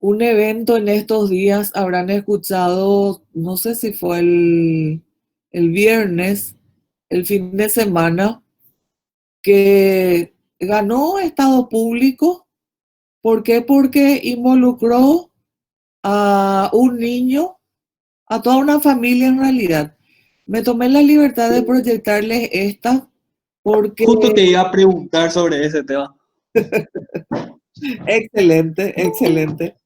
un evento en estos días, habrán escuchado, no sé si fue el viernes, el fin de semana, que ganó Estado Público. ¿Por qué? Porque involucró a un niño, a toda una familia en realidad. Me tomé la libertad de proyectarles esta porque Justo te iba a preguntar sobre ese tema. excelente, excelente.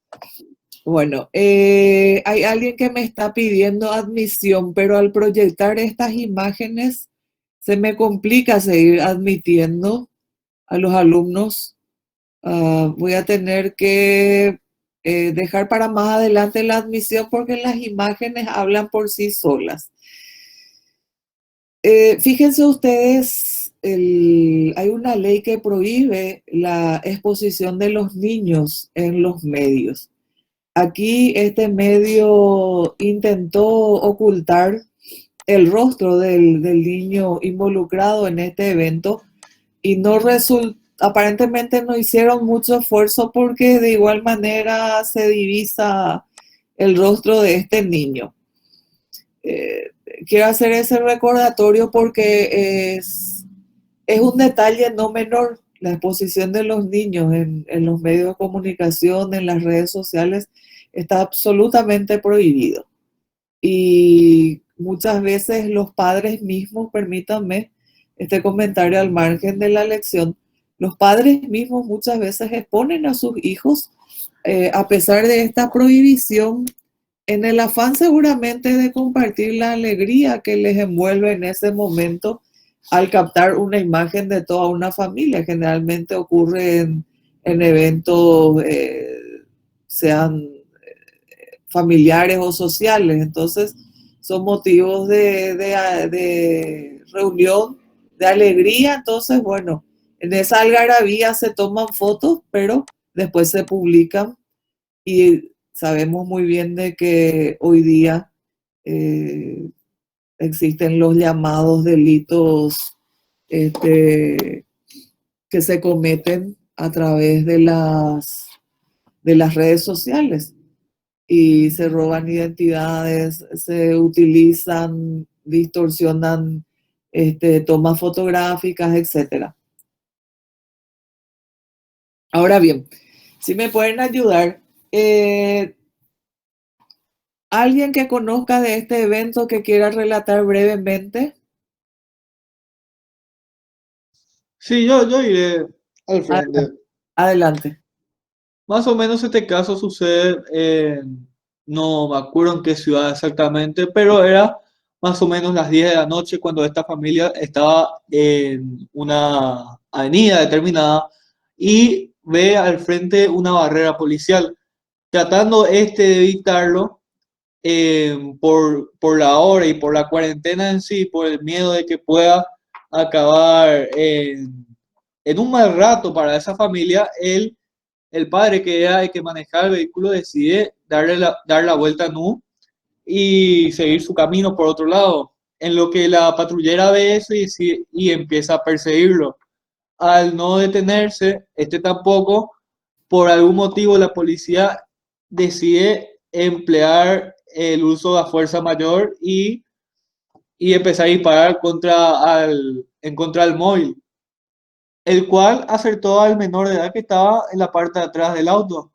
Bueno, hay alguien que me está pidiendo admisión, pero al proyectar estas imágenes se me complica seguir admitiendo a los alumnos. Voy a tener que dejar para más adelante la admisión porque las imágenes hablan por sí solas. Fíjense ustedes, hay una ley que prohíbe la exposición de los niños en los medios. Aquí este medio intentó ocultar el rostro del niño involucrado en este evento y no resultó, aparentemente no hicieron mucho esfuerzo porque de igual manera se divisa el rostro de este niño. Eh, Quiero hacer ese recordatorio porque es un detalle no menor. La exposición de los niños en los medios de comunicación, en las redes sociales, está absolutamente prohibido. Y muchas veces los padres mismos, permítanme este comentario al margen de la lección, los padres mismos muchas veces exponen a sus hijos a pesar de esta prohibición en el afán seguramente de compartir la alegría que les envuelve en ese momento al captar una imagen de toda una familia. Generalmente ocurre en eventos, sean familiares o sociales. Entonces, son motivos de reunión, de alegría. Entonces, bueno, en esa algarabía se toman fotos, pero después se publican y sabemos muy bien de que hoy día eh, existen los llamados delitos este, que se cometen a través de las redes sociales y se roban identidades, se utilizan, distorsionan tomas fotográficas, etcétera. Ahora bien, si me pueden ayudar, alguien que conozca de este evento que quiera relatar brevemente. Sí, yo iré al frente. Adelante. Más o menos este caso sucede no me acuerdo en qué ciudad exactamente, pero era más o menos las 10 de la noche cuando esta familia estaba en una avenida determinada y ve al frente una barrera policial, tratando de evitarlo por la hora y por la cuarentena en sí, por el miedo de que pueda acabar en un mal rato para esa familia. El padre, que era el que manejaba el vehículo, decide dar la vuelta nu y seguir su camino por otro lado, en lo que la patrullera ve eso y empieza a perseguirlo. Al no detenerse, este tampoco, por algún motivo la policía decide emplear el uso de la fuerza mayor y empezar a disparar en contra del móvil, el cual acertó al menor de edad que estaba en la parte de atrás del auto.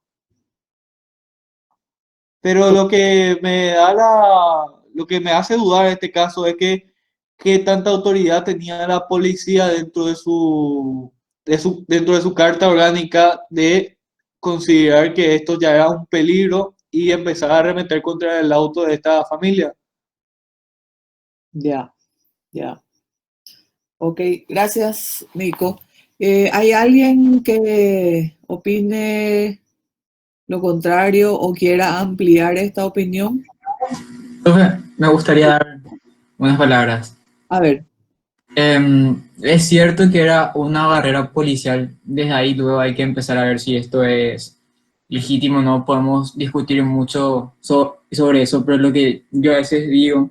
Pero lo que me hace dudar en este caso es que qué tanta autoridad tenía la policía dentro de su carta orgánica de considerar que esto ya era un peligro y empezar a arremeter contra el auto de esta familia. Ya, ya. Ok, gracias, Nico. ¿Hay alguien que opine lo contrario o quiera ampliar esta opinión? Profe, me gustaría dar unas palabras. A ver, Es cierto que era una barrera policial. Desde ahí luego hay que empezar a ver si esto es legítimo. No podemos discutir mucho sobre eso, pero lo que yo a veces digo,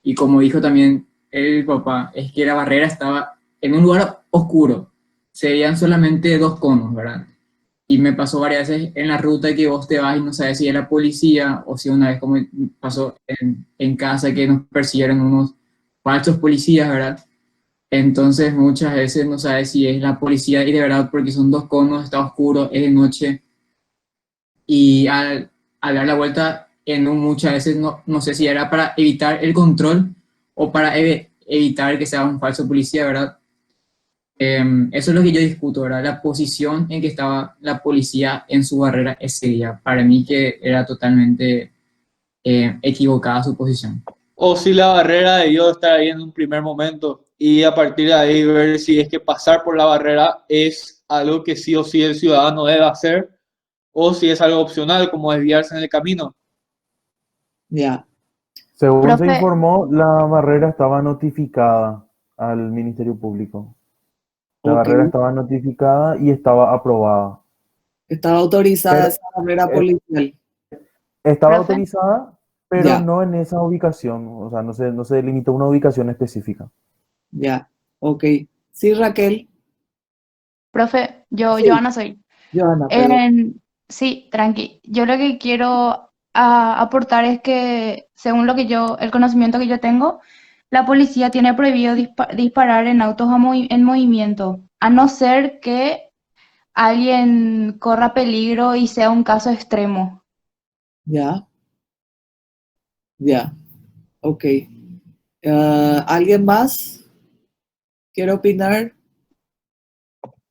y como dijo también el papá, es que la barrera estaba en un lugar oscuro. Se veían solamente dos conos, ¿verdad? Y me pasó varias veces en la ruta que vos te vas y no sabes si era policía o si una vez como pasó en casa que nos persiguieron unos falsos policías, ¿verdad? Entonces muchas veces no sabes si es la policía y de verdad porque son dos conos, está oscuro, es de noche y al dar la vuelta en un, muchas veces no sé si era para evitar el control o para evitar que sea un falso policía, ¿verdad? Eso es lo que yo discuto, ¿verdad? La posición en que estaba la policía en su barrera ese día. Para mí que era totalmente equivocada su posición. O si la barrera debió estar ahí en un primer momento y a partir de ahí ver si es que pasar por la barrera es algo que sí o sí el ciudadano debe hacer o si es algo opcional como desviarse en el camino. Ya, Según se Profe, informó, la barrera estaba notificada al Ministerio Público. La ok. barrera estaba notificada y estaba aprobada. Estaba autorizada Pero esa barrera eh, policial. estaba profe, autorizada, pero Ya, no en esa ubicación. O sea, no se delimitó una ubicación específica. ya, ok. Sí, Raquel. profe, Sí, Joana soy. Joana, perdón. Sí, tranqui. Yo lo que quiero aportar es que, según el conocimiento que yo tengo, la policía tiene prohibido disparar en autos en movimiento, a no ser que alguien corra peligro y sea un caso extremo. Ya, ya, ok. ¿Alguien más quiere opinar?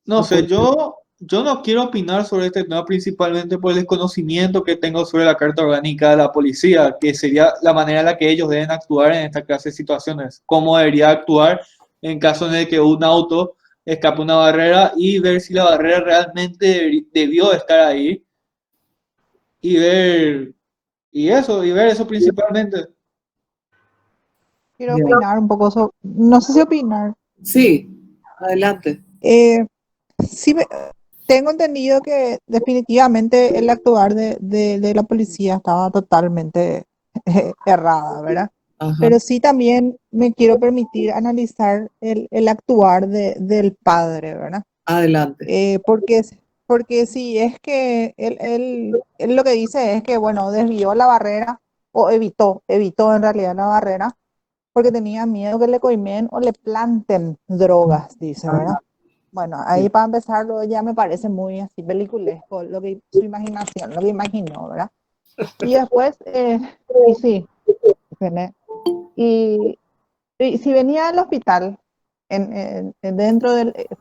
No sé, yo no quiero opinar sobre este tema principalmente por el desconocimiento que tengo sobre la Carta Orgánica de la Policía, que sería la manera en la que ellos deben actuar en esta clase de situaciones, cómo debería actuar en caso en el que un auto escape una barrera y ver si la barrera realmente debió estar ahí y ver y ver eso principalmente. Quiero Ya. opinar un poco sobre, no sé si opinar. Sí, adelante. Eh, sí, tengo entendido que definitivamente el actuar de la policía estaba totalmente errada, ¿verdad? Ajá, Pero sí también me quiero permitir analizar el actuar del padre, ¿verdad? adelante. Porque, porque si es que él lo que dice es que, bueno, desvió la barrera o evitó en realidad la barrera porque tenía miedo que le coimen o le planten drogas, dice, ¿verdad? Ajá, Bueno, sí, ahí para empezarlo ya me parece muy así peliculesco lo que su imaginación, lo que imaginó, ¿verdad? Y después, y sí, tiene- y, y si venía al hospital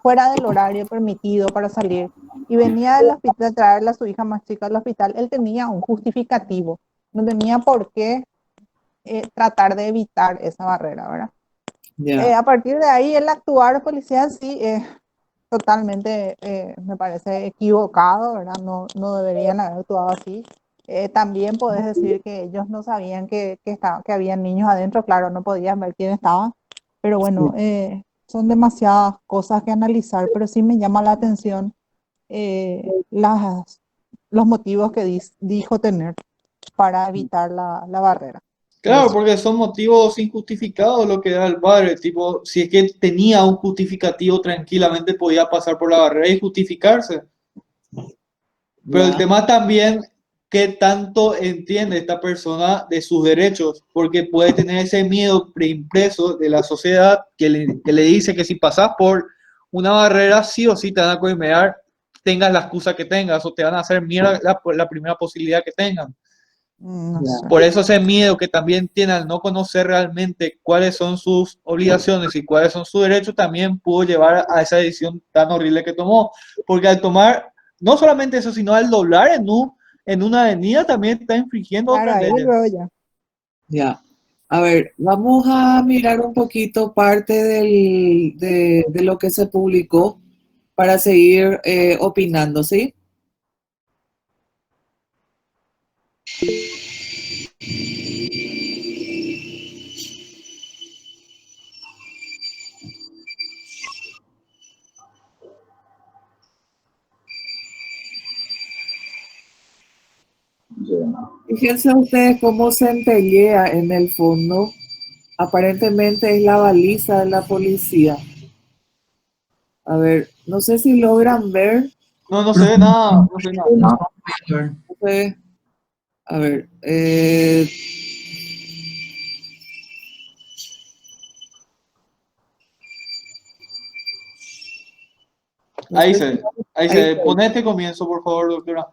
fuera del horario permitido para salir y venía del hospital a traerle a su hija más chica al hospital, él tenía un justificativo, no tenía por qué tratar de evitar esa barrera, ¿verdad? ya, A partir de ahí, el actuar policial sí es totalmente, me parece equivocado, ¿verdad? No deberían haber actuado así. También podés decir que ellos no sabían que había niños adentro, claro, no podían ver quién estaba, pero bueno, sí, son demasiadas cosas que analizar, pero sí me llama la atención los motivos que dijo tener para evitar la barrera. Claro, Eso. porque son motivos injustificados lo que da el padre, tipo, si es que tenía un justificativo, tranquilamente podía pasar por la barrera y justificarse. Pero el ya, tema también, ¿qué tanto entiende esta persona de sus derechos? Porque puede tener ese miedo preimpreso de la sociedad que le dice que si pasas por una barrera, sí o sí te van a coimear, tengas la excusa que tengas o te van a hacer mierda la primera posibilidad que tengan. No ya, sé. Por eso ese miedo que también tiene al no conocer realmente cuáles son sus obligaciones y cuáles son sus derechos, también pudo llevar a esa decisión tan horrible que tomó. Porque al tomar, no solamente eso, sino al doblar en una avenida, también está infringiendo Claro, otras ahí leyes. luego ya. ya. A ver, vamos a mirar un poquito parte de lo que se publicó para seguir opinando, ¿sí? Fíjense ustedes cómo centellea en el fondo. Aparentemente es la baliza de la policía. A ver, no sé si logran ver. No, no se ve nada, no se ve nada. No, a ver. A ver, no Ahí sé se si ve, ahí se ahí ve. está. Pon este comienzo, por favor, doctora.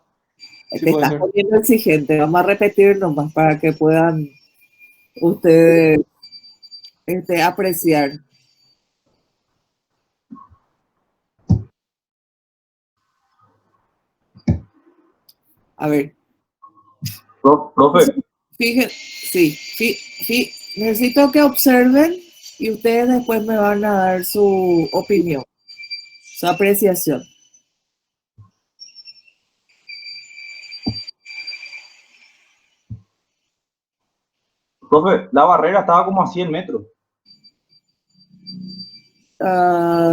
Sí Te puede estás ser. poniendo exigente. Vamos a repetir nomás para que puedan ustedes apreciar. A ver, Profe, fíjense, sí, necesito que observen y ustedes después me van a dar su opinión, su apreciación. profe, la barrera estaba como a 100 metros.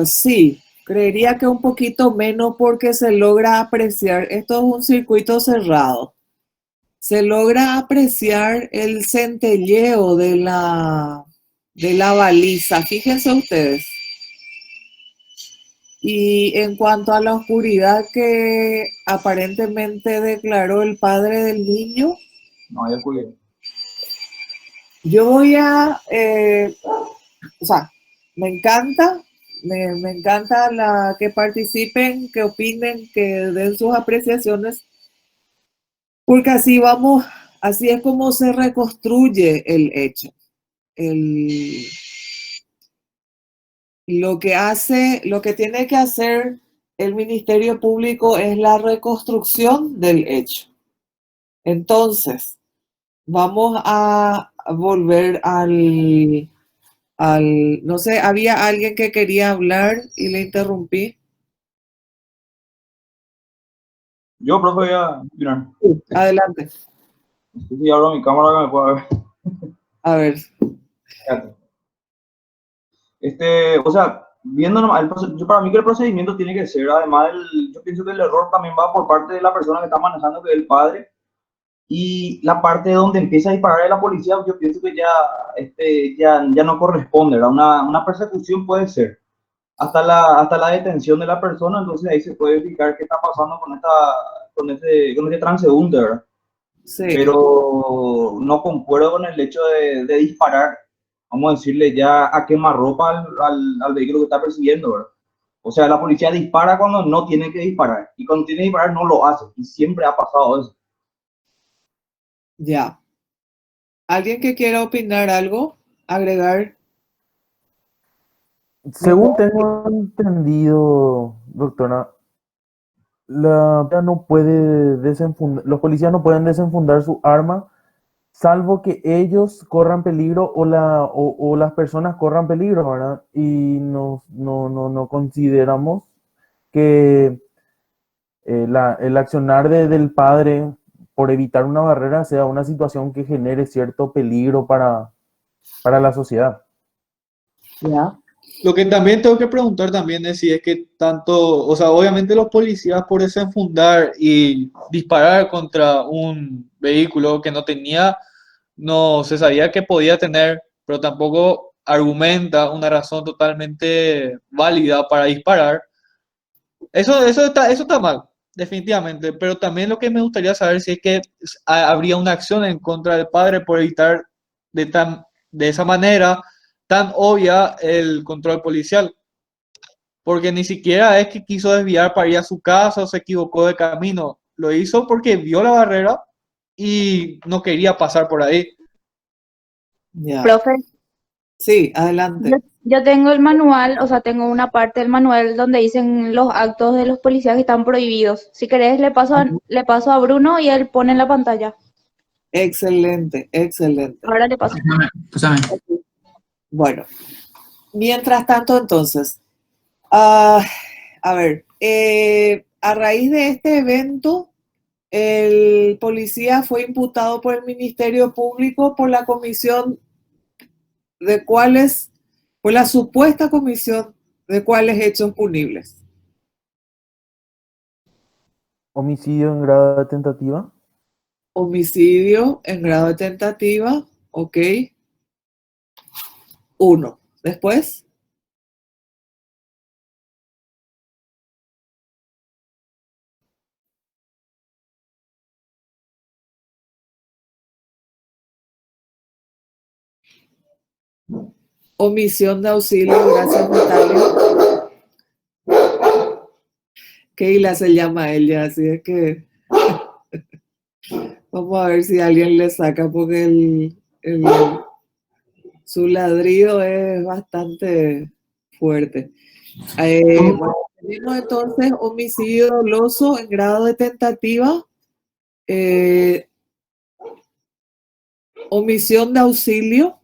Sí, creería que un poquito menos porque se logra apreciar, esto es un circuito cerrado, se logra apreciar el centelleo de la baliza, fíjense ustedes. Y en cuanto a la oscuridad que aparentemente declaró el padre del niño, No hay oscuridad. yo voy o sea, me encanta, me encanta que participen, que opinen, que den sus apreciaciones, porque así vamos, así es como se reconstruye el hecho. El, lo que tiene que hacer el Ministerio Público es la reconstrucción del hecho. Entonces, vamos a volver no sé, había alguien que quería hablar y le interrumpí. Yo, profe, voy a mirar. Adelante. Si abro mi cámara que me pueda ver. A ver, O sea, viendo nomás, yo para mí que el procedimiento tiene que ser, además, yo pienso que el error también va por parte de la persona que está manejando, que es el padre, y la parte donde empieza a disparar a la policía, yo pienso que ya no corresponde, ¿verdad? Una persecución puede ser hasta la detención de la persona, entonces ahí se puede verificar qué está pasando con este transeúnte, ¿verdad? sí, Pero no concuerdo con el hecho de disparar, vamos a decirle ya a quemarropa al vehículo que está persiguiendo, ¿verdad? O sea, la policía dispara cuando no tiene que disparar y cuando tiene que disparar no lo hace y siempre ha pasado eso. ya. ¿Alguien que quiera opinar algo? Agregar. Según tengo entendido, doctora, no puede los policías no pueden desenfundar su arma, salvo que ellos corran peligro o las personas corran peligro, ¿verdad? Y no consideramos que el accionar del padre por evitar una barrera sea una situación que genere cierto peligro para la sociedad. Ya. Lo que también tengo que preguntar también es si es que tanto, o sea, obviamente los policías por desenfundar y disparar contra un vehículo que no tenía, no se sabía que podía tener, pero tampoco argumenta una razón totalmente válida para disparar. Eso está mal, definitivamente, pero también lo que me gustaría saber si es que habría una acción en contra del padre por evitar de esa manera tan obvia el control policial, porque ni siquiera es que quiso desviar para ir a su casa o se equivocó de camino, lo hizo porque vio la barrera y no quería pasar por ahí. Ya. Profe, Sí, yo, adelante. yo tengo el manual, o sea, tengo una parte del manual donde dicen los actos de los policías que están prohibidos. Si querés, le paso a Bruno y él pone en la pantalla. Excelente, excelente. Ahora le paso. Pásame. Bueno, mientras tanto, entonces, ah, a ver, a raíz de este evento, el policía fue imputado por el Ministerio Público por la comisión de por la supuesta comisión de cuáles hechos punibles. Homicidio en grado de tentativa. Homicidio en grado de tentativa, ok. 1. Después, Omisión de auxilio, gracias Natalia. Keila se llama ella, así es que vamos a ver si alguien le saca porque su ladrido es bastante fuerte. Bueno, tenemos entonces homicidio doloso en grado de tentativa, omisión de auxilio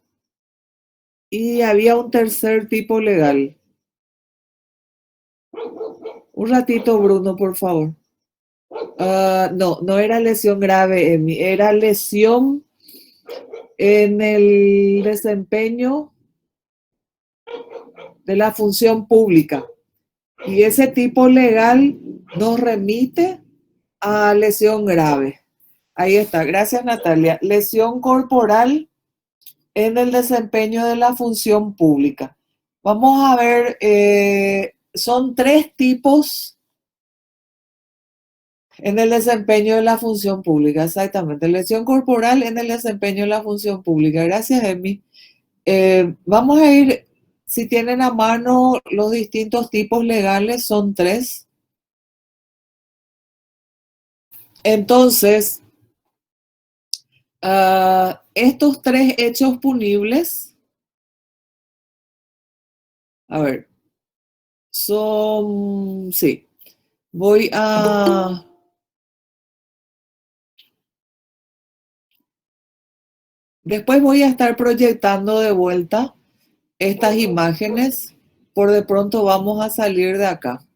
y había un tercer tipo legal. Un ratito, Bruno, por favor. No era lesión grave, Emi, era lesión en el desempeño de la función pública. Y ese tipo legal nos remite a lesión grave. Ahí está, gracias Natalia. Lesión corporal en el desempeño de la función pública. Vamos a ver, son 3 tipos en el desempeño de la función pública, exactamente. Lesión corporal en el desempeño de la función pública. Gracias, Emi. Vamos a ir, si tienen a mano los distintos tipos legales, son 3. Entonces, estos 3 hechos punibles, a ver, son, sí, voy a... Después voy a estar proyectando de vuelta estas imágenes. Por de pronto vamos a salir de acá.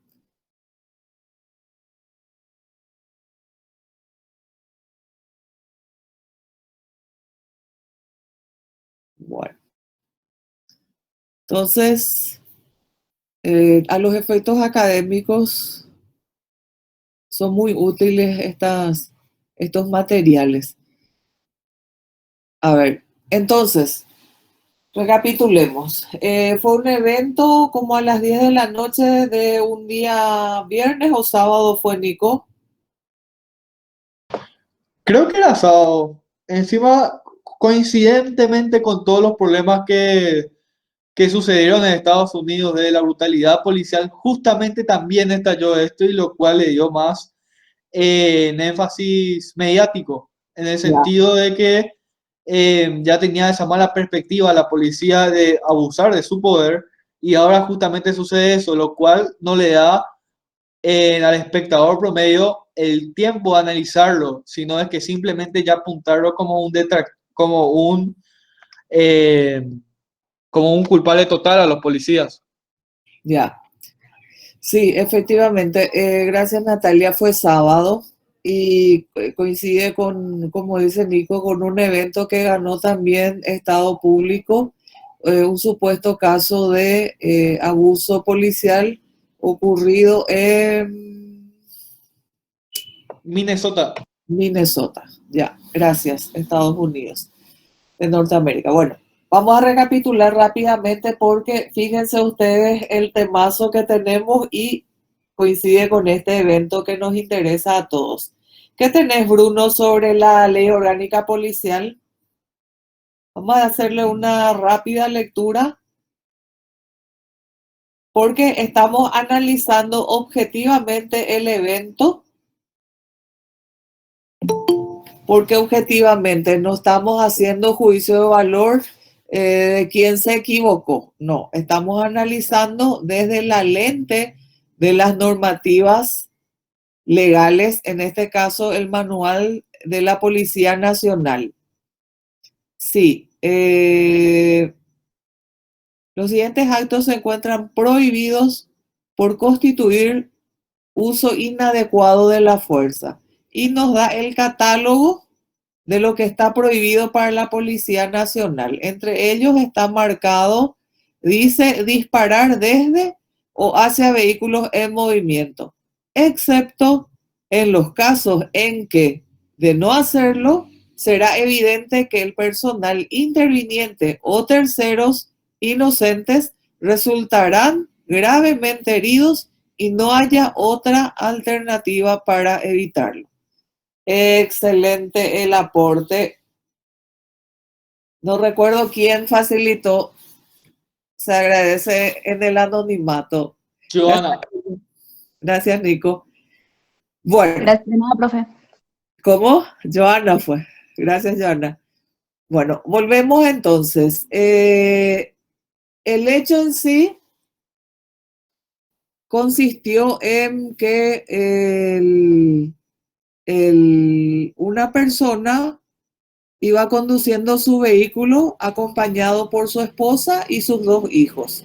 Bueno. Entonces, a los efectos académicos son muy útiles estos materiales. A ver, entonces, recapitulemos. Fue un evento como a las 10 de la noche de un día viernes o sábado, ¿fue, Nico? Creo que era sábado. Encima, coincidentemente con todos los problemas que sucedieron en Estados Unidos de la brutalidad policial, justamente también estalló esto y lo cual le dio más en énfasis mediático, en el sentido de que ya tenía esa mala perspectiva la policía de abusar de su poder y ahora justamente sucede eso, lo cual no le da al espectador promedio el tiempo de analizarlo, sino es que simplemente ya apuntarlo eh, como un culpable total a los policías. Ya. Sí, efectivamente. Gracias, Natalia. Fue sábado y coincide con, como dice Nico, con un evento que ganó también Estado Público, un supuesto caso de abuso policial ocurrido en Minnesota. Minnesota. Ya, gracias, Estados Unidos de Norteamérica. Bueno, vamos a recapitular rápidamente porque fíjense ustedes el temazo que tenemos y coincide con este evento que nos interesa a todos. ¿Qué tenés, Bruno, sobre la ley orgánica policial? Vamos a hacerle una rápida lectura porque estamos analizando objetivamente el evento, porque objetivamente no estamos haciendo juicio de valor de quién se equivocó. No, estamos analizando desde la lente de las normativas legales, en este caso el manual de la Policía Nacional. Sí, los siguientes actos se encuentran prohibidos por constituir uso inadecuado de la fuerza y nos da el catálogo de lo que está prohibido para la Policía Nacional. Entre ellos está marcado, dice, disparar desde o hacia vehículos en movimiento, excepto en los casos en que, de no hacerlo, será evidente que el personal interviniente o terceros inocentes resultarán gravemente heridos y no haya otra alternativa para evitarlo. Excelente el aporte No recuerdo quién facilitó, se agradece en el anonimato. Joana, Gracias, Nico. Bueno, Gracias, de nada, profe. ¿cómo? Joana fue. Gracias, Joana. Bueno, volvemos entonces. El hecho en sí consistió en que una persona iba conduciendo su vehículo acompañado por su esposa y sus 2 hijos.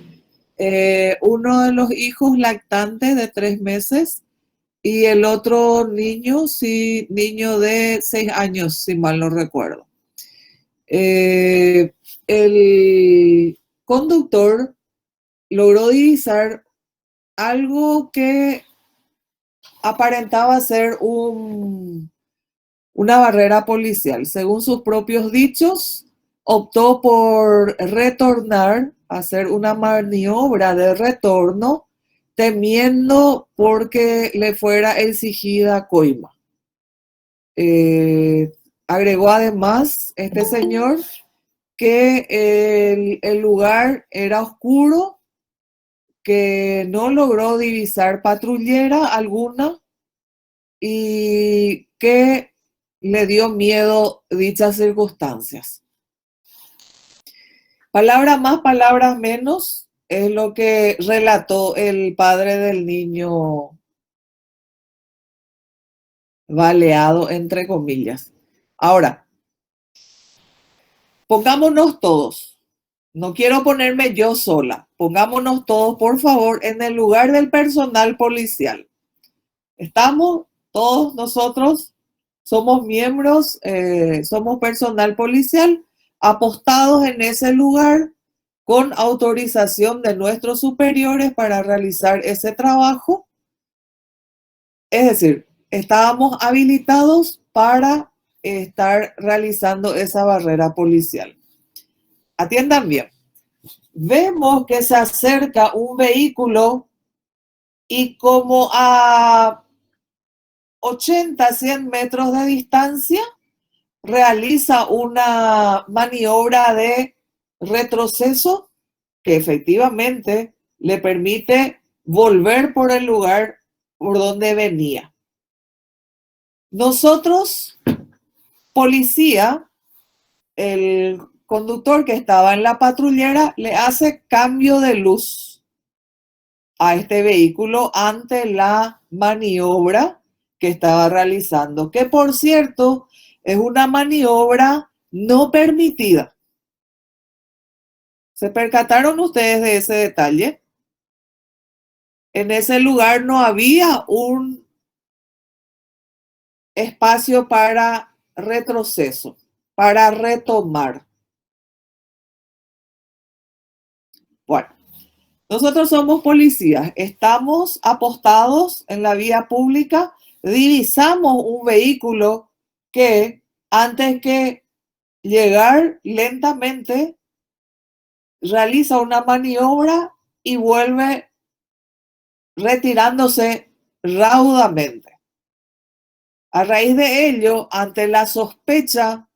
Uno de los hijos lactante de 3 meses y el otro niño, sí, niño de 6 años, si mal no recuerdo. El conductor logró divisar algo que aparentaba ser una barrera policial. Según sus propios dichos, optó por retornar, hacer una maniobra de retorno, temiendo porque le fuera exigida coima. Agregó además este señor que el lugar era oscuro, que no logró divisar patrullera alguna y que le dio miedo dichas circunstancias. Palabras más, palabras menos, es lo que relató el padre del niño baleado, entre comillas. Ahora, pongámonos todos. No quiero ponerme yo sola. Pongámonos todos, por favor, en el lugar del personal policial. Estamos todos nosotros, somos miembros, somos personal policial, apostados en ese lugar con autorización de nuestros superiores para realizar ese trabajo. Es decir, estábamos habilitados para estar realizando esa barrera policial. Atiendan bien. Vemos que se acerca un vehículo y como a 80, 100 metros de distancia realiza una maniobra de retroceso que efectivamente le permite volver por el lugar por donde venía. Nosotros, policía, el conductor que estaba en la patrullera le hace cambio de luz a este vehículo ante la maniobra que estaba realizando, que por cierto es una maniobra no permitida. ¿Se percataron ustedes de ese detalle? En ese lugar no había un espacio para retroceso, para retomar. Bueno, nosotros somos policías, estamos apostados en la vía pública, divisamos un vehículo que antes que llegar lentamente realiza una maniobra y vuelve retirándose raudamente. A raíz de ello, ante la sospecha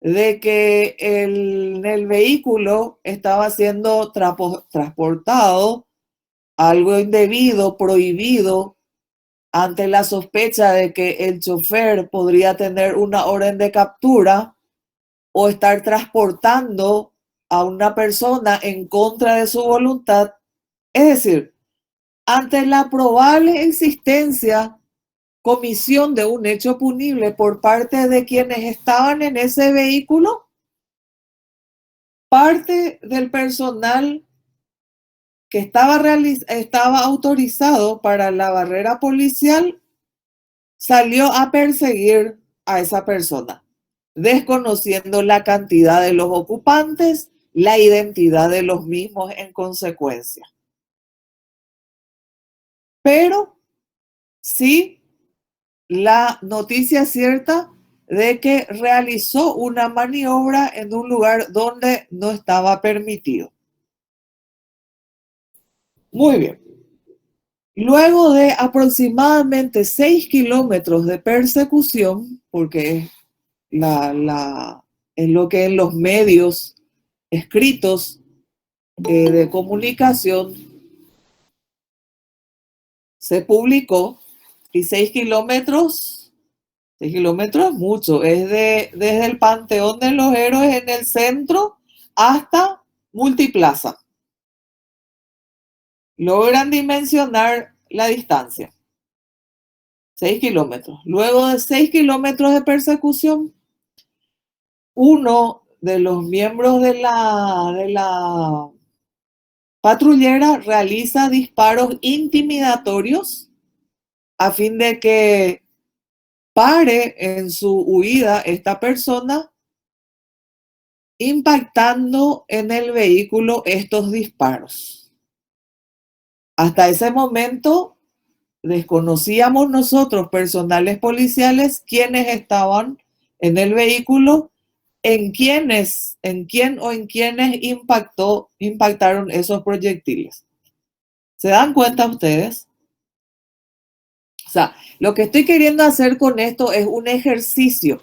de que el vehículo estaba siendo transportado algo indebido, prohibido, ante la sospecha de que el chofer podría tener una orden de captura o estar transportando a una persona en contra de su voluntad, es decir, ante la probable existencia, comisión de un hecho punible por parte de quienes estaban en ese vehículo, parte del personal que estaba autorizado para la barrera policial salió a perseguir a esa persona, desconociendo la cantidad de los ocupantes, la identidad de los mismos en consecuencia. Pero sí, la noticia cierta de que realizó una maniobra en un lugar donde no estaba permitido. Muy bien. Luego de aproximadamente 6 kilómetros de persecución, porque es es lo que en los medios escritos de comunicación se publicó, y 6 kilómetros es mucho, es desde el Panteón de los Héroes en el centro hasta Multiplaza. Logran dimensionar la distancia. 6 kilómetros. Luego de 6 kilómetros de persecución, uno de los miembros de la patrullera realiza disparos intimidatorios a fin de que pare en su huida esta persona, impactando en el vehículo estos disparos. Hasta ese momento desconocíamos nosotros, personales policiales, quiénes estaban en el vehículo, en quién o en quiénes impactaron esos proyectiles. ¿Se dan cuenta ustedes? O sea, lo que estoy queriendo hacer con esto es un ejercicio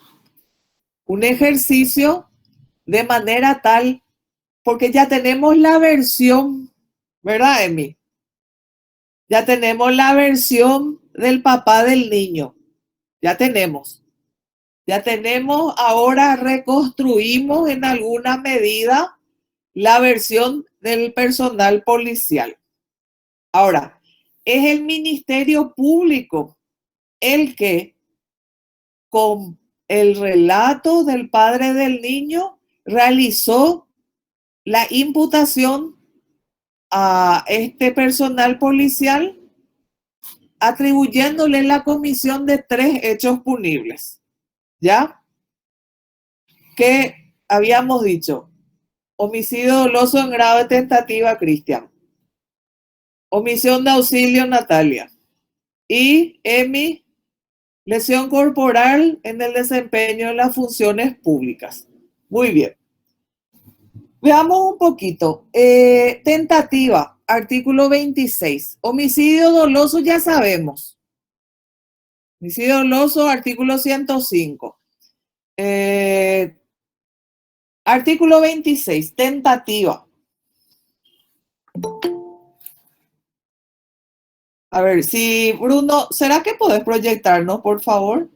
de manera tal, porque ya tenemos la versión, ¿verdad, Emi? Ya tenemos la versión del papá del niño. Ya tenemos, ahora reconstruimos en alguna medida la versión del personal policial. Ahora, es el Ministerio Público el que, con el relato del padre del niño, realizó la imputación a este personal policial, atribuyéndole la comisión de 3 hechos punibles. ¿Ya? Que habíamos dicho: homicidio doloso en grado de tentativa, Cristian; omisión de auxilio, Natalia; y Emi, lesión corporal en el desempeño de las funciones públicas. Muy bien. Veamos un poquito. Tentativa, artículo 26. Homicidio doloso, ya sabemos. Homicidio doloso, artículo 105. Artículo 26, tentativa. A ver, si Bruno, ¿será que podés proyectarnos, por favor?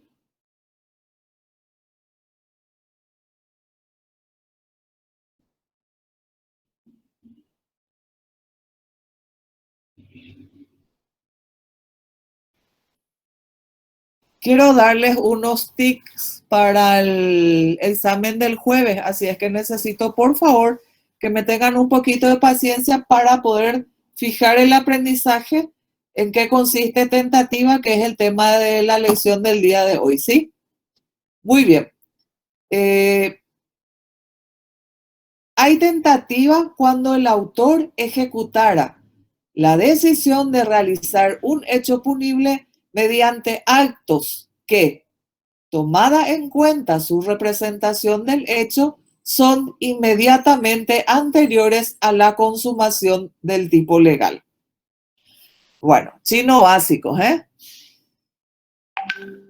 Quiero darles unos tics para el examen del jueves, así es que necesito, por favor, que me tengan un poquito de paciencia para poder fijar el aprendizaje en qué consiste tentativa, que es el tema de la lección del día de hoy, ¿sí? Muy bien. Hay tentativa cuando el autor ejecutara la decisión de realizar un hecho punible mediante actos que, tomada en cuenta su representación del hecho, son inmediatamente anteriores a la consumación del tipo legal. Bueno, chino básicos, ¿eh?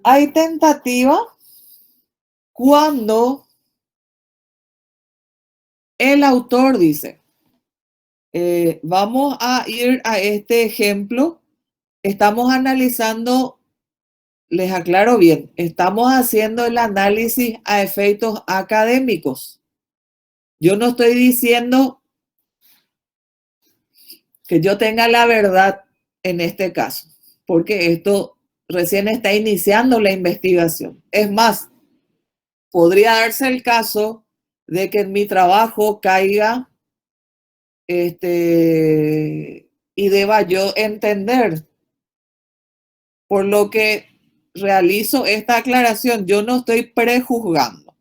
Hay tentativa cuando el autor dice, vamos a ir a este ejemplo. Estamos analizando, les aclaro bien, estamos haciendo el análisis a efectos académicos. Yo no estoy diciendo que yo tenga la verdad en este caso, porque esto recién está iniciando la investigación. Es más, podría darse el caso de que en mi trabajo caiga y deba yo entender, por lo que realizo esta aclaración. Yo no estoy prejuzgando,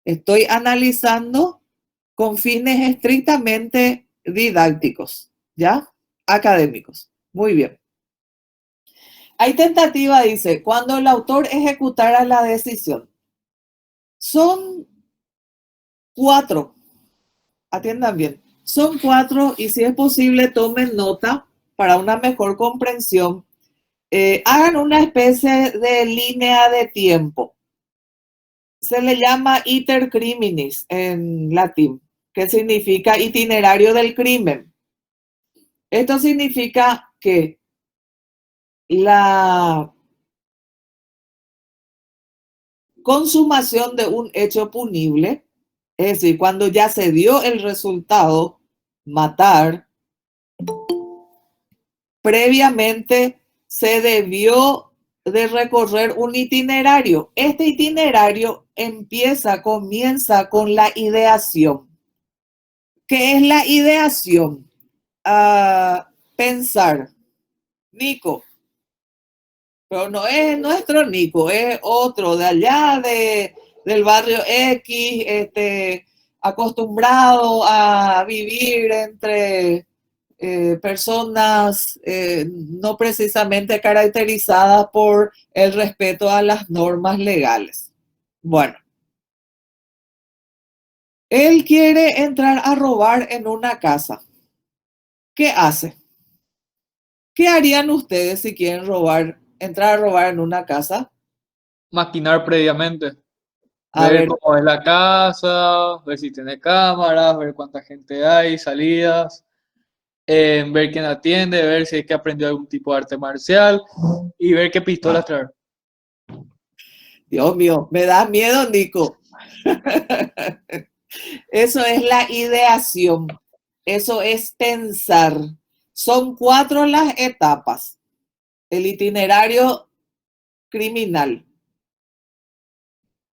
estoy analizando con fines estrictamente didácticos, ¿ya? Académicos. Muy bien. Hay tentativa, dice, cuando el autor ejecutara la decisión. Son 4. Atiendan bien. Son 4 y si es posible tomen nota para una mejor comprensión. Hagan una especie de línea de tiempo. se le llama iter criminis en latín, que significa itinerario del crimen. Esto significa que la consumación de un hecho punible, es decir, cuando ya se dio el resultado, matar, previamente se debió de recorrer un itinerario. Este itinerario comienza con la ideación. ¿Qué es la ideación? Pensar. Nico, pero no es nuestro Nico, es otro de allá del barrio X, acostumbrado a vivir entre personas no precisamente caracterizadas por el respeto a las normas legales. Bueno, él quiere entrar a robar en una casa. ¿Qué hace? ¿Qué harían ustedes si quieren entrar a robar en una casa? Maquinar previamente. A Ver ver, cómo es la casa, ver si tiene cámaras, ver cuánta gente hay, salidas, ver quién atiende, ver si es que aprendió algún tipo de arte marcial y ver qué pistolas traer. Dios mío, me da miedo, Nico. Eso es la ideación, eso es pensar. Son 4 las etapas. El itinerario criminal,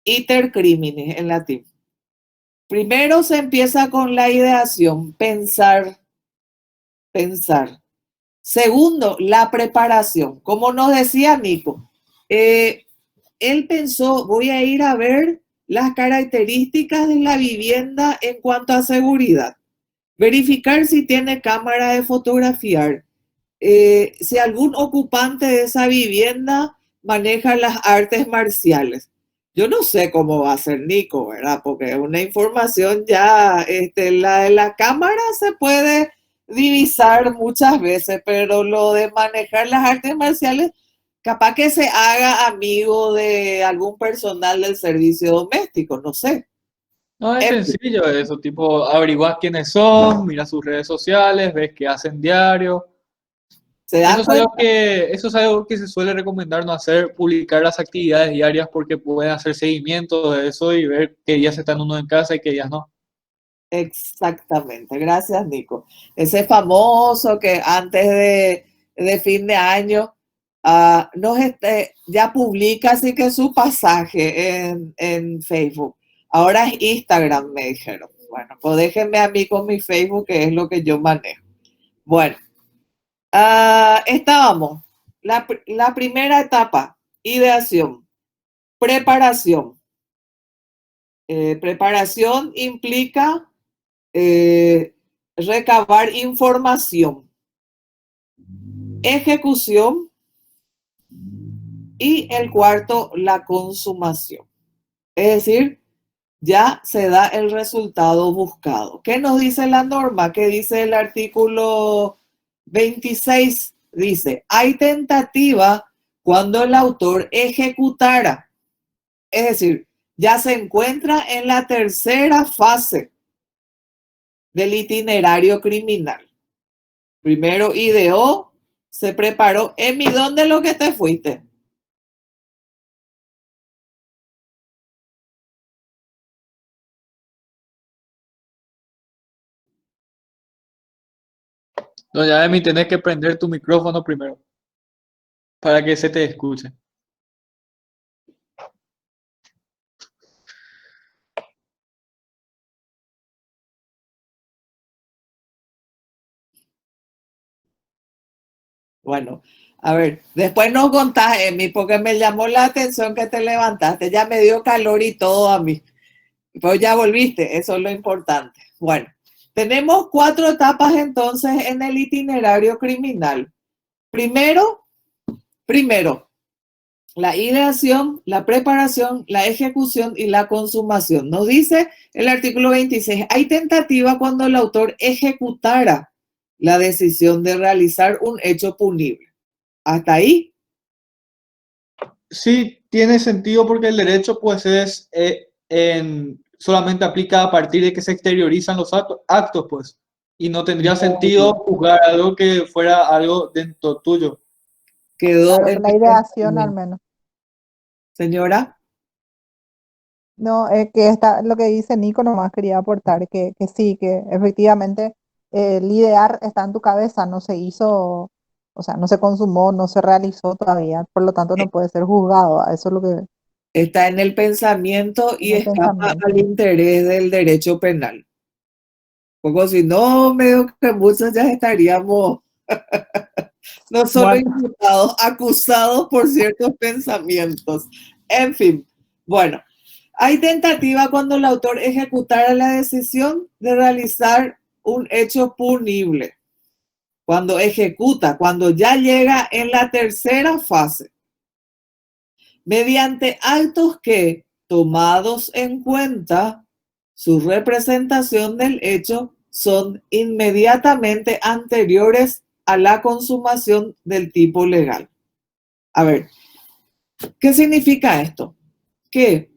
iter criminis en latín. Primero se empieza con la ideación, pensar. Segundo, la preparación. Como nos decía Nico, él pensó, voy a ir a ver las características de la vivienda en cuanto a seguridad. Verificar si tiene cámara de fotografiar. Si algún ocupante de esa vivienda maneja las artes marciales. Yo no sé cómo va a ser Nico, ¿verdad? Porque una información ya, la de la cámara se puede divisar muchas veces, pero lo de manejar las artes marciales, capaz que se haga amigo de algún personal del servicio doméstico, no sé. No, es En fin, sencillo eso, tipo, averiguás quiénes son, miras sus redes sociales, ves qué hacen diario. ¿se Eso dan es algo cuenta? eso es algo que se suele recomendar no hacer, publicar las actividades diarias porque pueden hacer seguimiento de eso y ver qué días están uno en casa y qué días no. Exactamente, gracias Nico. Ese famoso que antes de fin de año ya publica así que su pasaje en Facebook. Ahora es Instagram, me dijeron. Bueno, pues déjenme a mí con mi Facebook, que es lo que yo manejo. Bueno, estábamos. La primera etapa, ideación, preparación. Preparación implica recabar información, ejecución y el cuarto, la consumación. Es decir, ya se da el resultado buscado. ¿Qué nos dice la norma? ¿Qué dice el artículo 26? Dice, hay tentativa cuando el autor ejecutara. Es decir, ya se encuentra en la tercera fase del itinerario criminal. Primero ideó, se preparó. Emi, ¿dónde es lo que te fuiste? Doña Emi, tenés que prender tu micrófono primero para que se te escuche. Bueno, a ver, después nos contás, Emi, porque me llamó la atención que te levantaste. Ya me dio calor y todo a mí. Pero ya volviste, eso es lo importante. Bueno, tenemos 4 etapas entonces en el itinerario criminal. Primero, la ideación, la preparación, la ejecución y la consumación. Nos dice el artículo 26, hay tentativa cuando el autor ejecutara la decisión de realizar un hecho punible. Hasta ahí. Sí, tiene sentido porque el derecho pues es solamente aplica a partir de que se exteriorizan los actos, pues, y no tendría Muy sentido bien. juzgar algo que fuera algo dentro tuyo. Quedó Claro, en la mi ideación al pensamiento. menos. Señora, No, es que está, lo que dice Nico nomás quería aportar, que sí, que efectivamente el idear está en tu cabeza, no se hizo, o sea, no se consumó, no se realizó todavía, por lo tanto no puede ser juzgado. Eso es lo que está en el pensamiento en y el escapa al pensamiento. interés del derecho penal. Porque si no, medio que muchos ya estaríamos no solo Muerto. imputados, acusados por ciertos pensamientos. En fin, bueno, hay tentativa cuando el autor ejecutara la decisión de realizar un hecho punible. Cuando ejecuta, cuando ya llega en la tercera fase, mediante actos que, tomados en cuenta, su representación del hecho son inmediatamente anteriores a la consumación del tipo legal. A ver, ¿qué significa esto? Que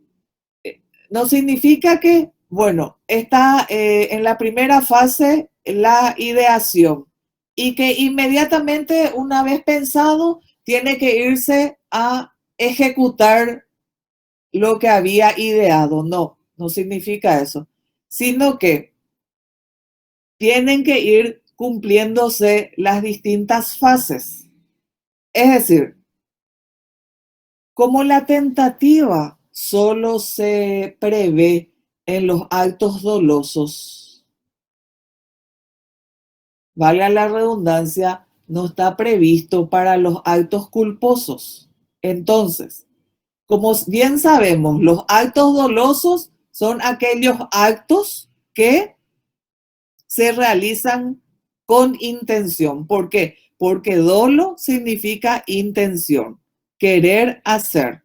no significa que, bueno, está en la primera fase la ideación y que inmediatamente una vez pensado tiene que irse a ejecutar lo que había ideado. No, no significa eso, sino que tienen que ir cumpliéndose las distintas fases. Es decir, como la tentativa solo se prevé en los actos dolosos, valga la redundancia, no está previsto para los actos culposos. Entonces, como bien sabemos, los actos dolosos son aquellos actos que se realizan con intención. ¿Por qué? Porque dolo significa intención, querer hacer.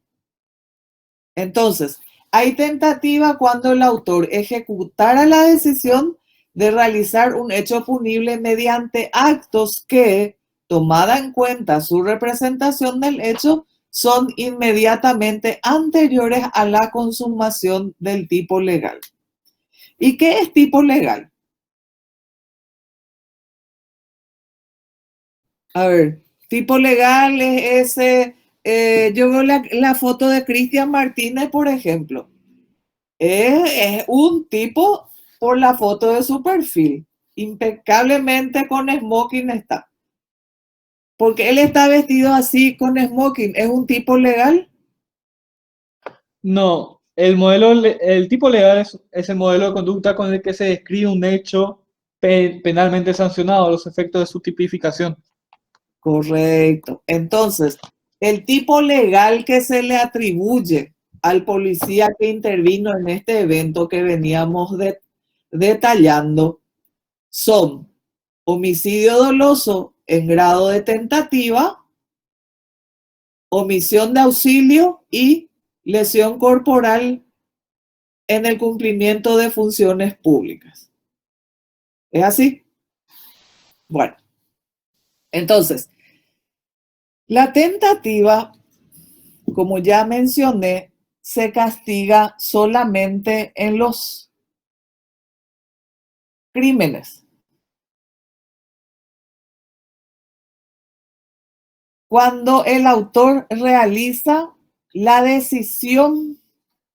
Entonces, hay tentativa cuando el autor ejecutara la decisión de realizar un hecho punible mediante actos que, tomada en cuenta su representación del hecho, son inmediatamente anteriores a la consumación del tipo legal. ¿Y qué es tipo legal? A ver, tipo legal es ese, yo veo la foto de Cristian Martínez, por ejemplo. Es un tipo por la foto de su perfil. Impecablemente con smoking está. Porque él está vestido así con smoking. ¿Es un tipo legal? No, el tipo legal es el modelo de conducta con el que se describe un hecho penalmente sancionado, los efectos de su tipificación. Correcto. Entonces, el tipo legal que se le atribuye al policía que intervino en este evento que veníamos detallando son homicidio doloso en grado de tentativa, omisión de auxilio y lesión corporal en el cumplimiento de funciones públicas. ¿Es así? Bueno, entonces, la tentativa, como ya mencioné, se castiga solamente en los crímenes. Cuando el autor realiza la decisión,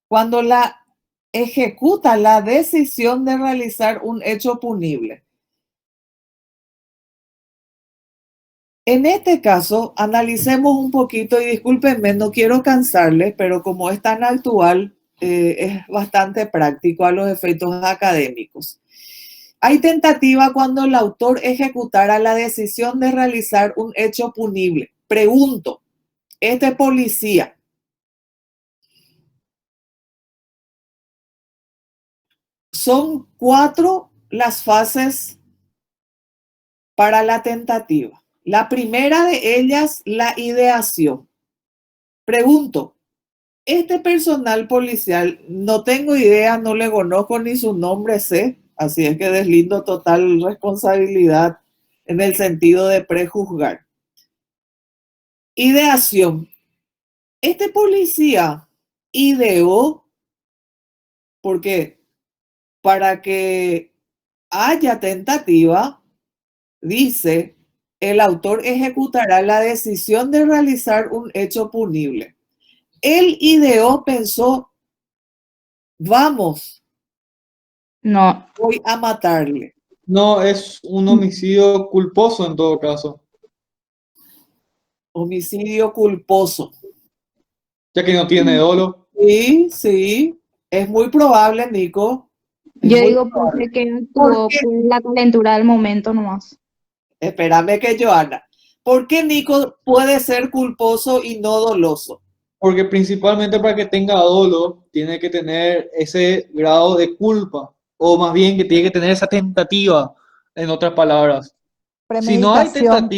cuando la ejecuta la decisión de realizar un hecho punible. En este caso, analicemos un poquito y discúlpenme, no quiero cansarles, pero como es tan actual, es bastante práctico a los efectos académicos. Hay tentativa cuando el autor ejecutara la decisión de realizar un hecho punible. Pregunto, este policía, son 4 las fases para la tentativa. La primera de ellas, la ideación. Pregunto, este personal policial, no tengo idea, no le conozco ni su nombre, sé, así es que deslindo total responsabilidad en el sentido de prejuzgar. Ideación. Este policía ideó, porque para que haya tentativa, dice, el autor ejecutará la decisión de realizar un hecho punible. Él ideó, pensó, vamos, No, voy a matarle. No, es un homicidio culposo en todo caso, Homicidio culposo. ya que no tiene dolo. Sí, sí, es muy probable, Nico. Es yo muy digo probable. porque que ¿Por actuó qué? por la calentura del momento nomás. Espérame que Joana. ¿Por qué Nico puede ser culposo y no doloso? Porque principalmente para que tenga dolo, tiene que tener ese grado de culpa, o más bien que tiene que tener esa tentativa, en otras palabras. Premeditación.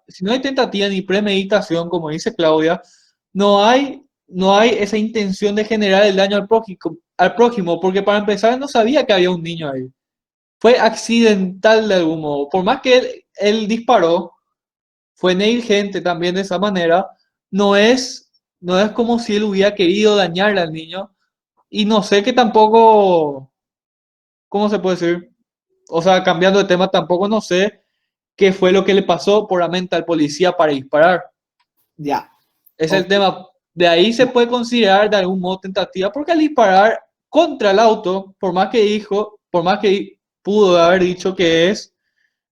Si no hay tentativa ni premeditación, como dice Claudia, no hay esa intención de generar el daño al prójimo, porque para empezar no sabía que había un niño ahí. Fue accidental de algún modo. Por más que él disparó, fue negligente también de esa manera, no es, no es como si él hubiera querido dañar al niño. Y no sé que tampoco, ¿cómo se puede decir? O sea, cambiando de tema, tampoco no sé qué fue lo que le pasó por la mente al policía para disparar. Ya. Es el Ok. tema. De ahí se puede considerar de algún modo tentativa, porque al disparar contra el auto, por más que pudo haber dicho que es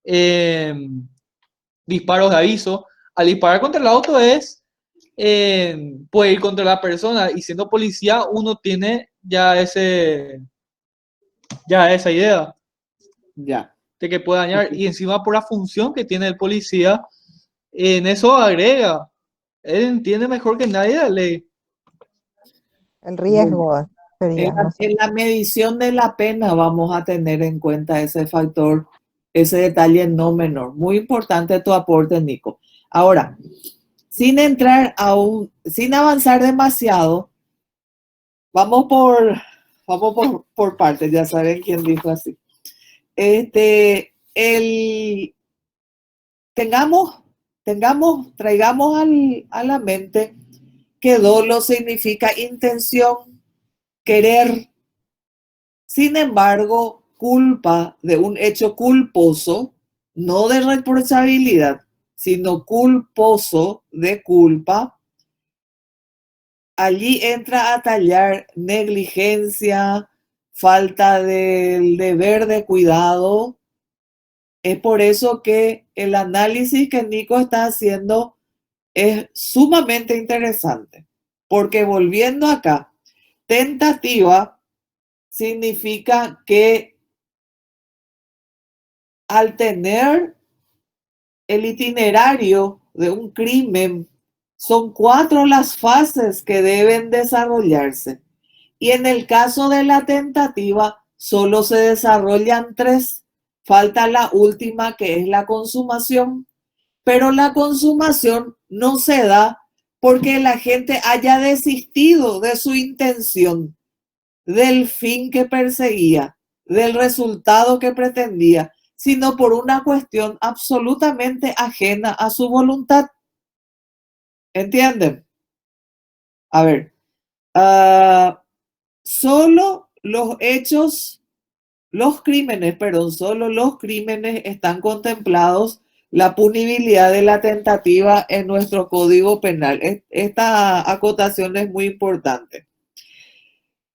eh, disparos de aviso, al disparar contra el auto puede ir contra la persona, y siendo policía uno tiene ya esa idea Ya. de que puede dañar, Ok. y encima por la función que tiene el policía, en eso agrega, él entiende mejor que nadie la ley. El Bueno, riesgo sería, no sé. en la medición de la pena vamos a tener en cuenta ese factor, ese detalle no menor. Muy importante tu aporte, Nico. Ahora, sin avanzar demasiado, vamos por partes, ya saben quién dijo así. El, tengamos, traigamos a la mente que dolo significa intención, querer. Sin embargo, culpa de un hecho culposo, no de responsabilidad, sino culposo de culpa, allí entra a tallar negligencia, falta del deber de cuidado. Es por eso que el análisis que Nico está haciendo es sumamente interesante, porque volviendo acá, tentativa significa que al tener el itinerario de un crimen, son 4 las fases que deben desarrollarse. Y en el caso de la tentativa, solo se desarrollan 3. Falta la última, que es la consumación. Pero la consumación no se da porque la gente haya desistido de su intención, del fin que perseguía, del resultado que pretendía, sino por una cuestión absolutamente ajena a su voluntad. ¿Entienden? A ver, solo solo los crímenes están contemplados la punibilidad de la tentativa en nuestro Código Penal. Esta acotación es muy importante.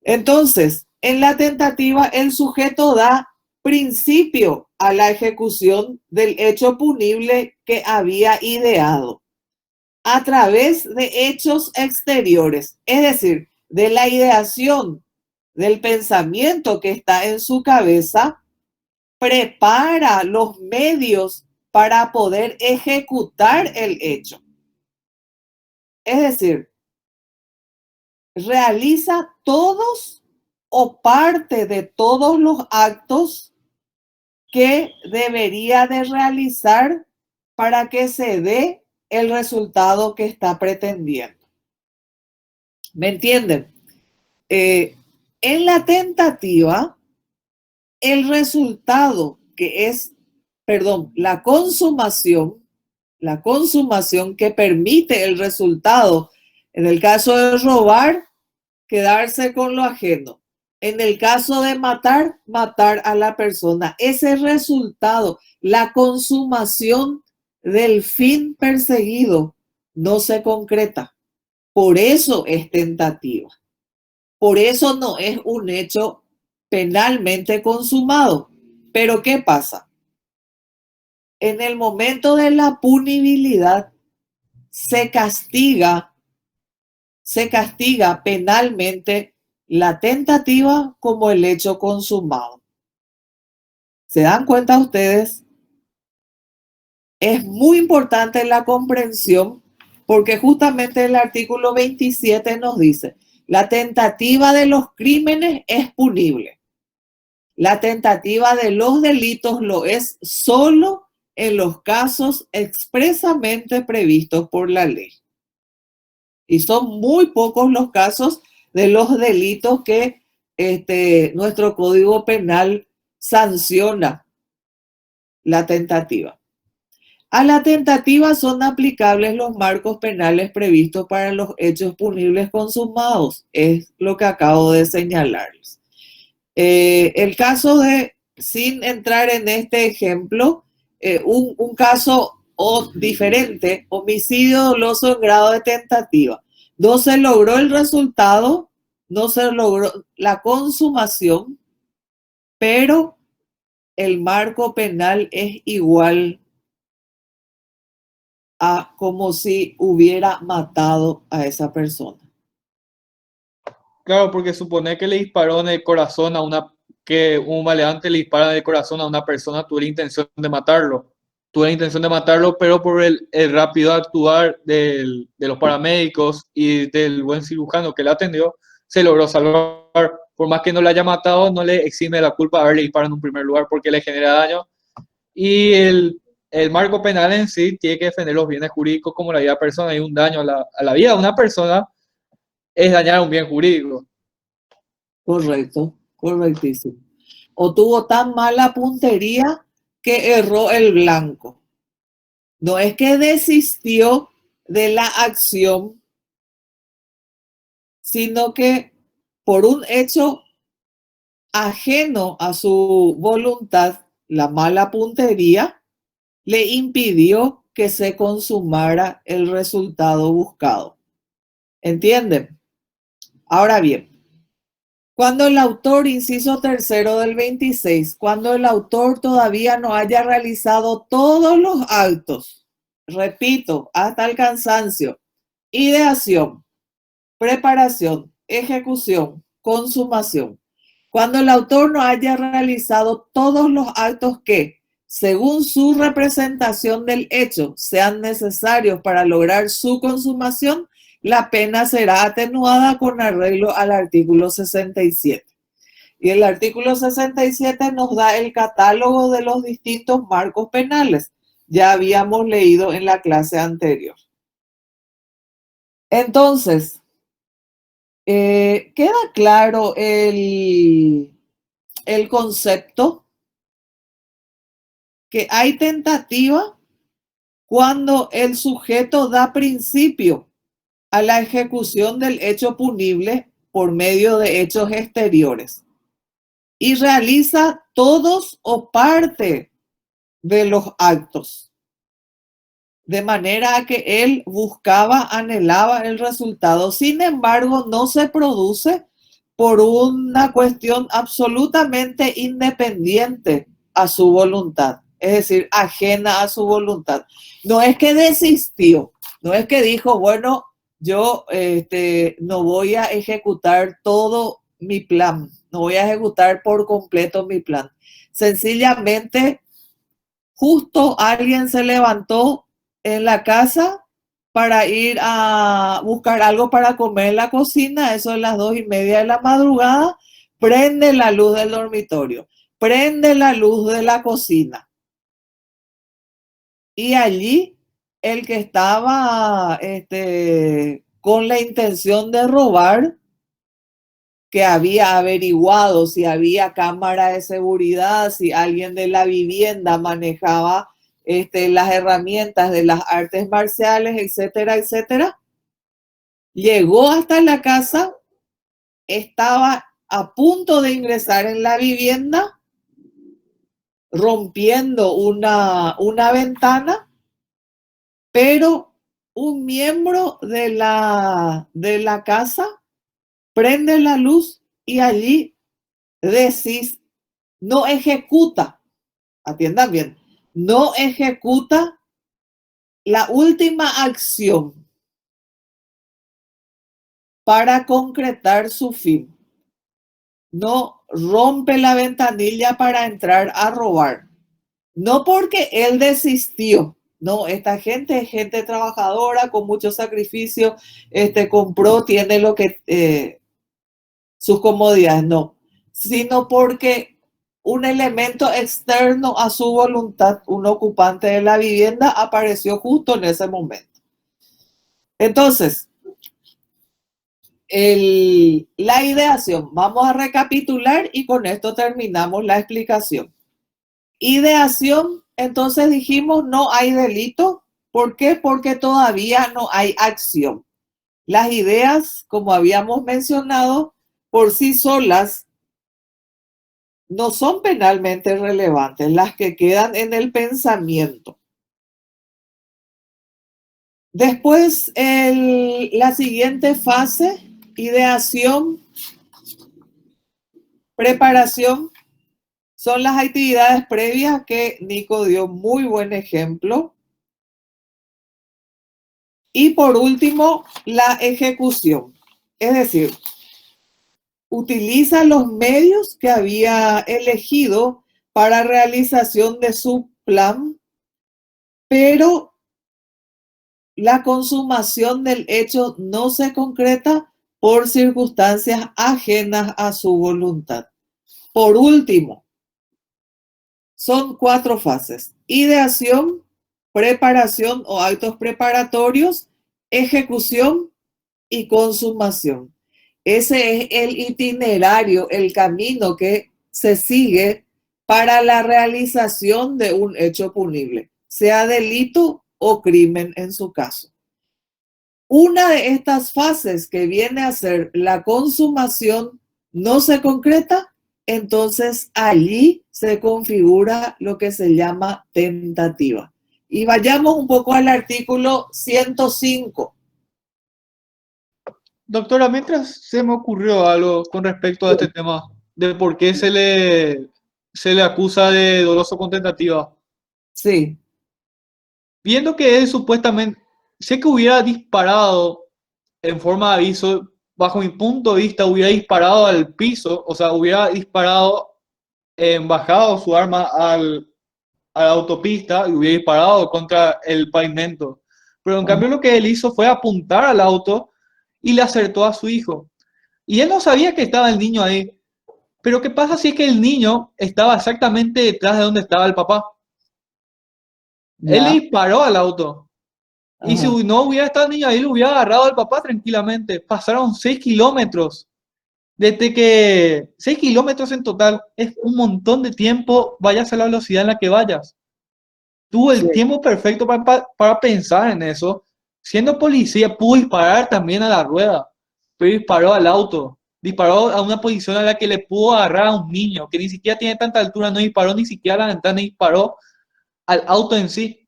Entonces, en la tentativa, el sujeto da principio a la ejecución del hecho punible que había ideado a través de hechos exteriores, es decir, de la ideación del pensamiento que está en su cabeza, prepara los medios para poder ejecutar el hecho. Es decir, realiza todos o parte de todos los actos que debería de realizar para que se dé el resultado que está pretendiendo. ¿Me entienden? En la tentativa, el resultado que es, perdón, la consumación que permite el resultado En el caso de robar, quedarse con lo ajeno. En el caso de matar, matar a la persona. Ese resultado, la consumación del fin perseguido, no se concreta. Por eso es tentativa. Por eso no es un hecho penalmente consumado. Pero ¿qué pasa? En el momento de la punibilidad se castiga penalmente la tentativa como el hecho consumado. ¿Se dan cuenta ustedes? Es muy importante la comprensión porque justamente el artículo 27 nos dice, la tentativa de los crímenes es punible. La tentativa de los delitos lo es solo en los casos expresamente previstos por la ley. Y son muy pocos los casos de los delitos que nuestro Código Penal sanciona la tentativa. A la tentativa son aplicables los marcos penales previstos para los hechos punibles consumados. Es lo que acabo de señalarles. El caso de, sin entrar en este ejemplo, un caso diferente, homicidio doloso en grado de tentativa. No se logró el resultado, no se logró la consumación, pero el marco penal es igual a como si hubiera matado a esa persona. Claro, porque supone que le disparó en el corazón que un maleante le dispara en el corazón a una persona, tuvo la intención de matarlo. Tuvo la intención de matarlo, pero por el rápido actuar de los paramédicos y del buen cirujano que le atendió, se logró salvar. Por más que no le haya matado, no le exime de la culpa de haberle disparado en un primer lugar porque le genera daño. Y el marco penal en sí tiene que defender los bienes jurídicos como la vida de la persona, y un daño a la vida de una persona es dañar un bien jurídico. Correcto, correctísimo. O tuvo tan mala puntería que erró el blanco. No es que desistió de la acción, sino que por un hecho ajeno a su voluntad, la mala puntería, le impidió que se consumara el resultado buscado. ¿Entienden? Ahora bien, cuando el autor, inciso tercero del 26, cuando el autor todavía no haya realizado todos los actos, repito, hasta el cansancio, ideación, preparación, ejecución, consumación, cuando el autor no haya realizado todos los actos que, según su representación del hecho, sean necesarios para lograr su consumación, la pena será atenuada con arreglo al artículo 67. Y el artículo 67 nos da el catálogo de los distintos marcos penales. Ya habíamos leído en la clase anterior. Entonces, queda claro el concepto que hay tentativa cuando el sujeto da principio a la ejecución del hecho punible por medio de hechos exteriores y realiza todos o parte de los actos, de manera que él buscaba, anhelaba el resultado. Sin embargo, no se produce por una cuestión absolutamente independiente a su voluntad, es decir, ajena a su voluntad. No es que desistió, no es que dijo, bueno, yo no voy a ejecutar todo mi plan, no voy a ejecutar por completo mi plan. Sencillamente, justo alguien se levantó en la casa para ir a buscar algo para comer en la cocina, eso es las 2:30 de la madrugada, prende la luz del dormitorio, prende la luz de la cocina. Y allí el que estaba con la intención de robar, que había averiguado si había cámara de seguridad, si alguien de la vivienda manejaba las herramientas de las artes marciales, etcétera, etcétera, Llegó hasta la casa, estaba a punto de ingresar en la vivienda, rompiendo una ventana, pero un miembro de la casa prende la luz y allí decís, no ejecuta, atiendan bien, no ejecuta la última acción para concretar su fin. No rompe la ventanilla para entrar a robar. No porque él desistió. No, esta gente es gente trabajadora con mucho sacrificio, compró, tiene lo que sus comodidades, no, sino porque un elemento externo a su voluntad, un ocupante de la vivienda, apareció justo en ese momento. Entonces, la ideación, vamos a recapitular y con esto terminamos la explicación. Ideación, entonces dijimos, no hay delito. ¿Por qué? Porque todavía no hay acción. Las ideas, como habíamos mencionado, por sí solas no son penalmente relevantes, las que quedan en el pensamiento. Después, la siguiente fase, ideación, preparación, son las actividades previas que Nico dio muy buen ejemplo. Y por último, la ejecución. Es decir, utiliza los medios que había elegido para realización de su plan, pero la consumación del hecho no se concreta por circunstancias ajenas a su voluntad. Por último, son 4 fases: ideación, preparación o actos preparatorios, ejecución y consumación. Ese es el itinerario, el camino que se sigue para la realización de un hecho punible, sea delito o crimen en su caso. Una de estas fases que viene a ser la consumación no se concreta, entonces allí se configura lo que se llama tentativa. Y vayamos un poco al artículo 105. Doctora, mientras se me ocurrió algo con respecto a este tema, de por qué se le acusa de doloso con tentativa. Sí. Viendo que él supuestamente, sé que hubiera disparado en forma de aviso, bajo mi punto de vista, hubiera disparado al piso, o sea, hubiera disparado, bajado su arma a la autopista y hubiera disparado contra el pavimento. Pero en cambio lo que él hizo fue apuntar al auto y le acertó a su hijo. Y él no sabía que estaba el niño ahí. Pero ¿qué pasa si es que el niño estaba exactamente detrás de donde estaba el papá? Él le Ya. disparó al auto. Y si Ajá. no hubiera estado el niño ahí, lo hubiera agarrado al papá tranquilamente. Pasaron 6 kilómetros. Desde que 6 kilómetros en total es un montón de tiempo, vayas a la velocidad en la que vayas. Tuvo Sí. el tiempo perfecto para pensar en eso. Siendo policía, pudo disparar también a la rueda, pero disparó al auto. Disparó a una posición a la que le pudo agarrar a un niño, que ni siquiera tiene tanta altura, no disparó ni siquiera a la ventana, disparó al auto en sí.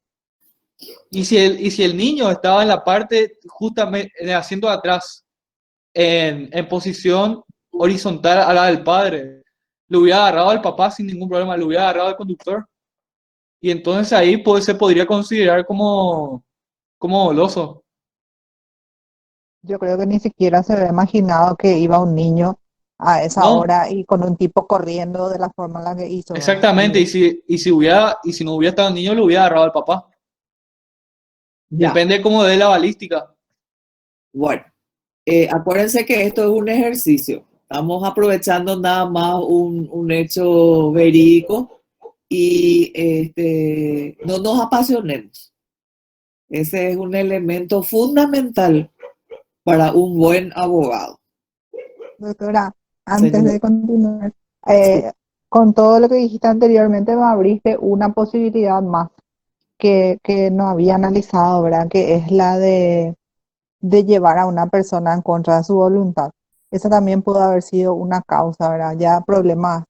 Y si el niño estaba en la parte justamente en el asiento de atrás, en posición horizontal a la del padre, le hubiera agarrado al papá sin ningún problema, le hubiera agarrado al conductor. Y entonces ahí pues, se podría considerar como doloso. Yo creo que ni siquiera se había imaginado que iba un niño a esa No, hora y con un tipo corriendo de la forma en la que hizo, ¿verdad? exactamente. Y si no hubiera estado el niño, le hubiera agarrado al papá. Ya. Depende cómo de la balística. Bueno, acuérdense que esto es un ejercicio. Estamos aprovechando nada más un hecho verídico y no nos apasionemos. Ese es un elemento fundamental para un buen abogado. Doctora, antes Señor. de continuar, con todo lo que dijiste anteriormente, me abriste una posibilidad más que no había analizado, ¿verdad? Que es la de de llevar a una persona en contra de su voluntad. Esa también pudo haber sido una causa, ¿verdad? Ya problemas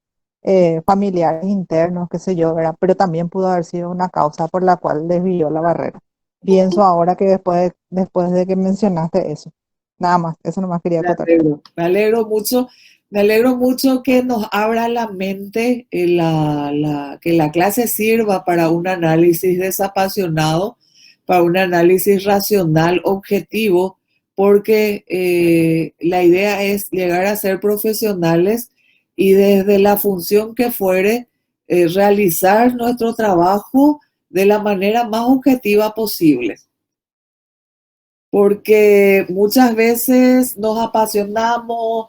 familiares internos, qué sé yo, ¿verdad? Pero también pudo haber sido una causa por la cual desvió la barrera. Pienso ahora que después de que mencionaste eso. Nada más, eso nomás quería acotar. Me alegro mucho que nos abra la mente, que la clase sirva para un análisis desapasionado, para un análisis racional, objetivo, porque la idea es llegar a ser profesionales y desde la función que fuere, realizar nuestro trabajo de la manera más objetiva posible. Porque muchas veces nos apasionamos,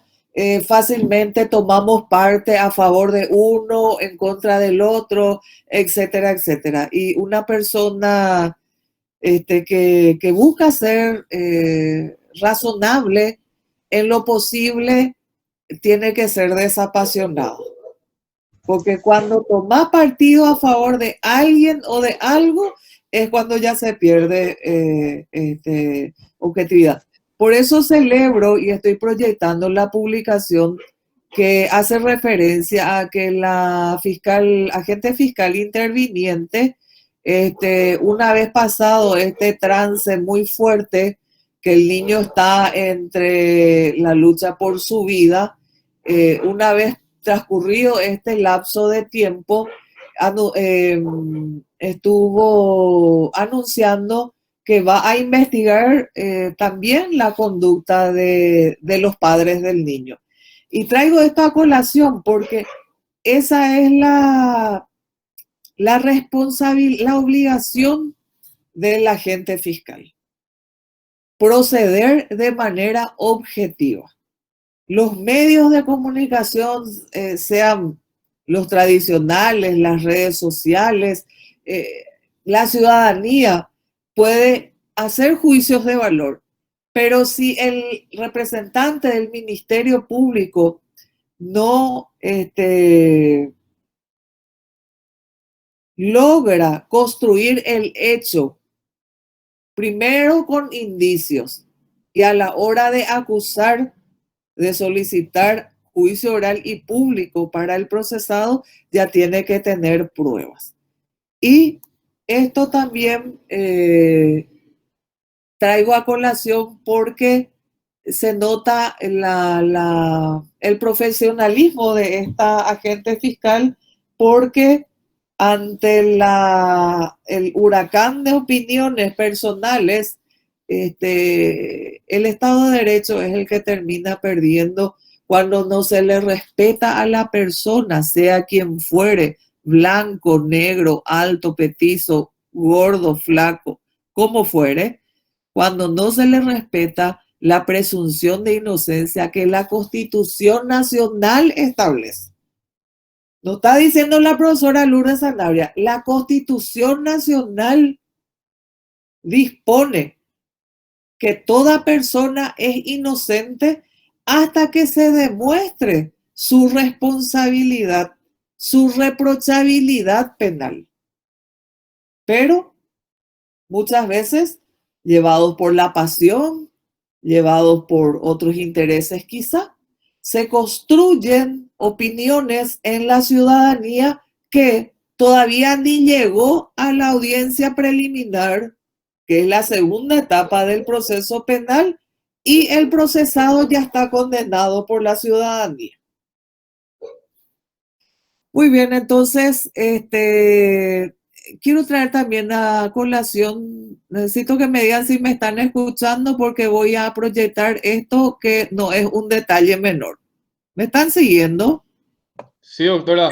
fácilmente tomamos parte a favor de uno, en contra del otro, etcétera, etcétera. Y una persona que busca ser razonable en lo posible tiene que ser desapasionado. Porque cuando tomas partido a favor de alguien o de algo, es cuando ya se pierde objetividad. Por eso celebro y estoy proyectando la publicación que hace referencia a que la agente fiscal interviniente, una vez pasado este trance muy fuerte, que el niño está entre la lucha por su vida, una vez transcurrido este lapso de tiempo, estuvo anunciando que va a investigar también la conducta de los padres del niño. Y traigo esto a colación porque esa es la responsabilidad, la obligación del agente fiscal. Proceder de manera objetiva. Los medios de comunicación, sean los tradicionales, las redes sociales, la ciudadanía puede hacer juicios de valor, pero si el representante del Ministerio Público no logra construir el hecho, primero con indicios y a la hora de acusar, de solicitar juicio oral y público para el procesado, ya tiene que tener pruebas. Y esto también traigo a colación porque se nota el profesionalismo de esta agente fiscal, porque ante el huracán de opiniones personales, el Estado de Derecho es el que termina perdiendo cuando no se le respeta a la persona, sea quien fuere, blanco, negro, alto, petizo, gordo, flaco, como fuere, cuando no se le respeta la presunción de inocencia que la Constitución Nacional establece. No está diciendo la profesora Lourdes Sanabria, la Constitución Nacional dispone que toda persona es inocente hasta que se demuestre su responsabilidad, su reprochabilidad penal. Pero muchas veces, llevados por la pasión, llevados por otros intereses quizá, se construyen opiniones en la ciudadanía que todavía ni llegó a la audiencia preliminar, que es la segunda etapa del proceso penal, y el procesado ya está condenado por la ciudadanía. Muy bien, entonces, quiero traer también a colación, necesito que me digan si me están escuchando porque voy a proyectar esto que no es un detalle menor. ¿Me están siguiendo? Sí, doctora.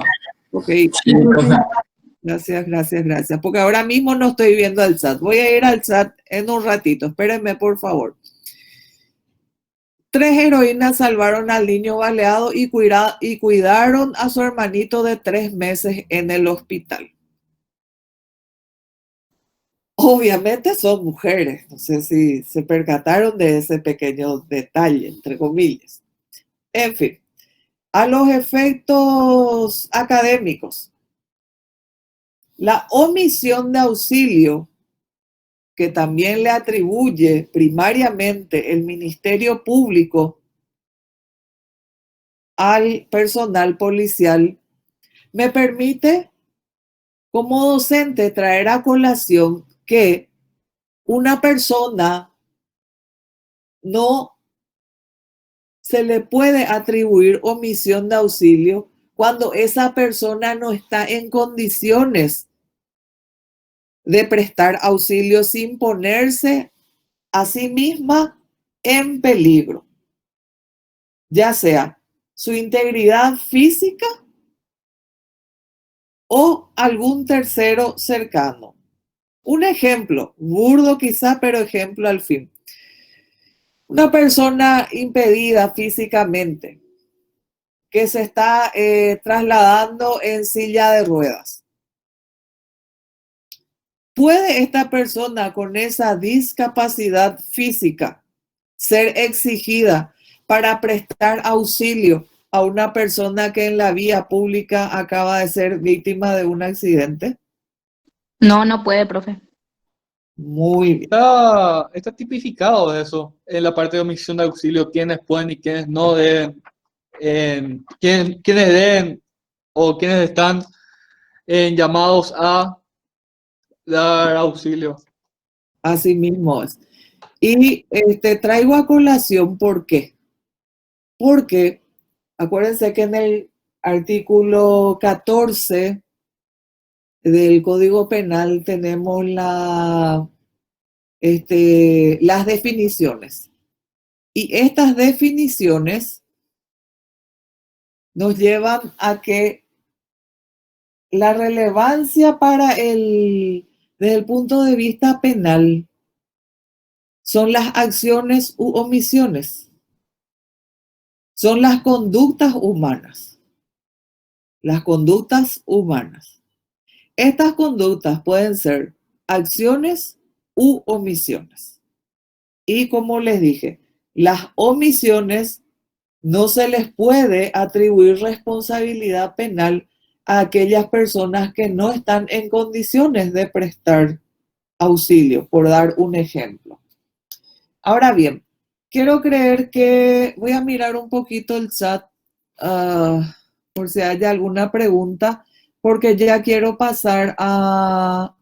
Ok. Sí, profe. Gracias. Porque ahora mismo no estoy viendo al chat. Voy a ir al chat en un ratito. Espérenme, por favor. 3 heroínas salvaron al niño baleado y cuidaron a su hermanito de 3 meses en el hospital. Obviamente son mujeres. No sé si se percataron de ese pequeño detalle, entre comillas. En fin, a los efectos académicos. La omisión de auxilio que también le atribuye primariamente el Ministerio Público al personal policial, me permite como docente traer a colación que una persona no se le puede atribuir omisión de auxilio cuando esa persona no está en condiciones de prestar auxilio sin ponerse a sí misma en peligro, ya sea su integridad física o algún tercero cercano. Un ejemplo, burdo quizá, pero ejemplo al fin. Una persona impedida físicamente que se está trasladando en silla de ruedas. ¿Puede esta persona con esa discapacidad física ser exigida para prestar auxilio a una persona que en la vía pública acaba de ser víctima de un accidente? No, no puede, profe. Muy bien. Está tipificado eso en la parte de omisión de auxilio, quiénes pueden y quiénes no deben, quiénes deben o quiénes están llamados a dar auxilio. Así mismo es. Y traigo a colación, ¿por qué? Porque acuérdense que en el artículo 14 del Código Penal tenemos las definiciones. Y estas definiciones nos llevan a que la relevancia desde el punto de vista penal son las acciones u omisiones, son las conductas humanas. Las conductas humanas. Estas conductas pueden ser acciones u omisiones. Y como les dije, las omisiones no se les puede atribuir responsabilidad penal a aquellas personas que no están en condiciones de prestar auxilio, por dar un ejemplo. Ahora bien, quiero creer que voy a mirar un poquito el chat por si hay alguna pregunta, porque ya quiero pasar a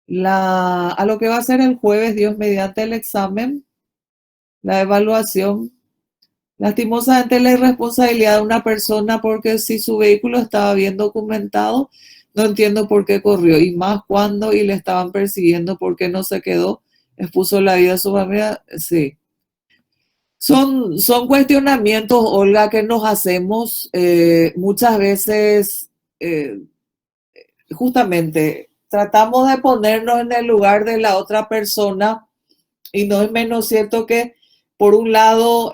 lo que va a ser el jueves, Dios mediante el examen, la evaluación. Lastimosamente la irresponsabilidad de una persona, porque si su vehículo estaba bien documentado, no entiendo por qué corrió, y más cuando y le estaban persiguiendo, por qué no se quedó, expuso la vida de su familia. Sí. Son cuestionamientos, Olga, que nos hacemos muchas veces, justamente, tratamos de ponernos en el lugar de la otra persona, y no es menos cierto que, por un lado,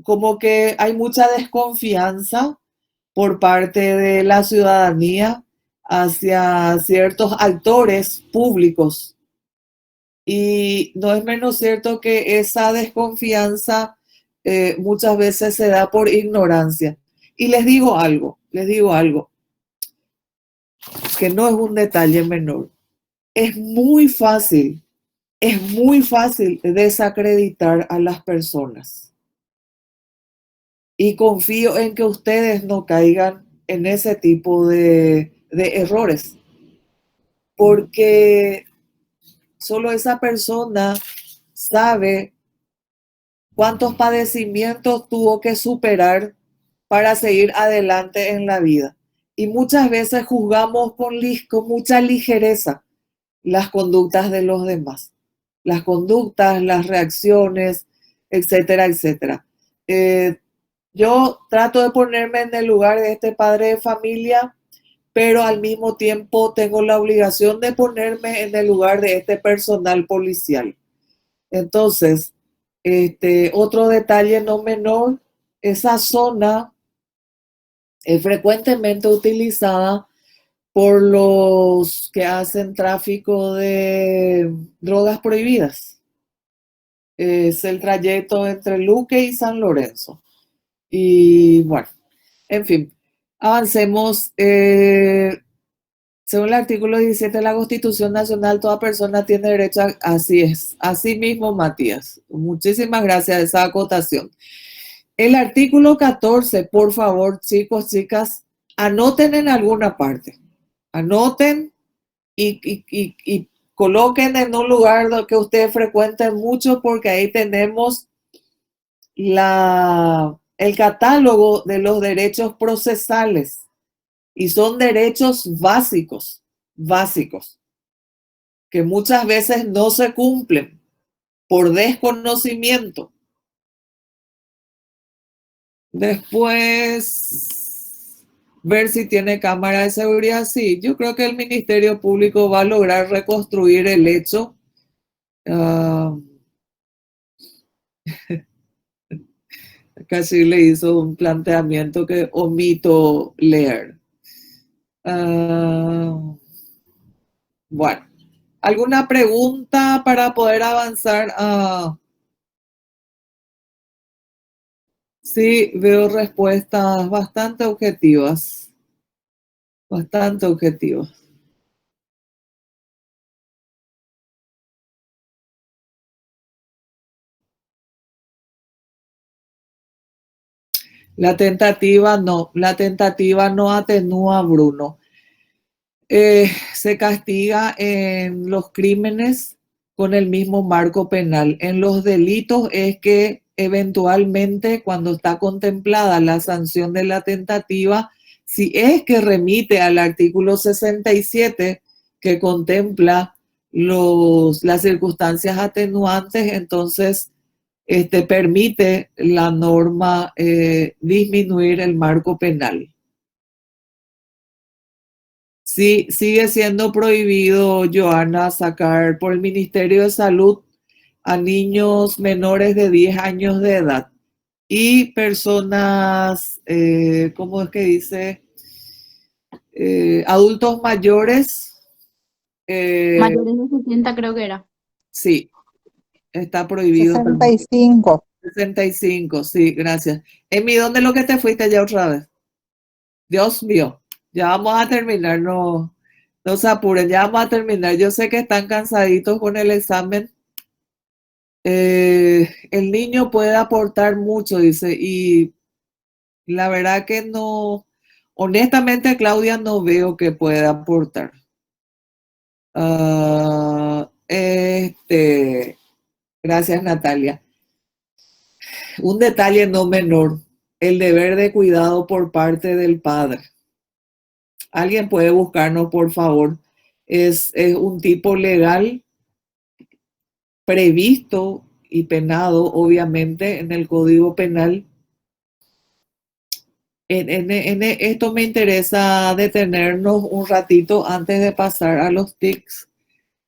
como que hay mucha desconfianza por parte de la ciudadanía hacia ciertos actores públicos. Y no es menos cierto que esa desconfianza muchas veces se da por ignorancia. Y les digo algo, que no es un detalle menor. Es muy fácil desacreditar a las personas. Y confío en que ustedes no caigan en ese tipo de errores, porque solo esa persona sabe cuántos padecimientos tuvo que superar para seguir adelante en la vida. Y muchas veces juzgamos con mucha ligereza las conductas de los demás, las conductas, las reacciones, etcétera, etcétera. Yo trato de ponerme en el lugar de este padre de familia, pero al mismo tiempo tengo la obligación de ponerme en el lugar de este personal policial. Entonces, otro detalle no menor, esa zona es frecuentemente utilizada por los que hacen tráfico de drogas prohibidas. Es el trayecto entre Luque y San Lorenzo. Y bueno, en fin, avancemos. Según el artículo 17 de la Constitución Nacional, toda persona tiene derecho a... Así es, así mismo, Matías. Muchísimas gracias por esa acotación. El artículo 14, por favor, chicos, chicas, anoten en alguna parte. Anoten y coloquen en un lugar que ustedes frecuenten mucho, porque ahí tenemos el catálogo de los derechos procesales. Y son derechos básicos, que muchas veces no se cumplen por desconocimiento. Después, ver si tiene cámara de seguridad. Sí, yo creo que el Ministerio Público va a lograr reconstruir el hecho. Casi le hizo un planteamiento que omito leer. Bueno, ¿alguna pregunta para poder avanzar? Sí, veo respuestas bastante objetivas. Bastante objetivas. La tentativa no atenúa, Bruno. Se castiga en los crímenes con el mismo marco penal. En los delitos es que eventualmente, cuando está contemplada la sanción de la tentativa, si es que remite al artículo 67 que contempla las circunstancias atenuantes, entonces permite la norma disminuir el marco penal. Sí, sigue siendo prohibido, Joana, sacar por el Ministerio de Salud a niños menores de 10 años de edad y personas, ¿cómo es que dice? Adultos mayores. Mayores de 60 creo que era. Sí, está prohibido. 65. 65, sí, gracias. Emi, ¿dónde es lo que te fuiste ya otra vez? Dios mío, ya vamos a terminar, no se apuren, ya vamos a terminar. Yo sé que están cansaditos con el examen. El niño puede aportar mucho, dice, y la verdad que no, honestamente, Claudia, no veo que pueda aportar. Gracias, Natalia. Un detalle no menor, el deber de cuidado por parte del padre. Alguien puede buscarnos, por favor. Es un tipo legal previsto y penado, obviamente, en el Código Penal. Esto me interesa detenernos un ratito antes de pasar a los tics.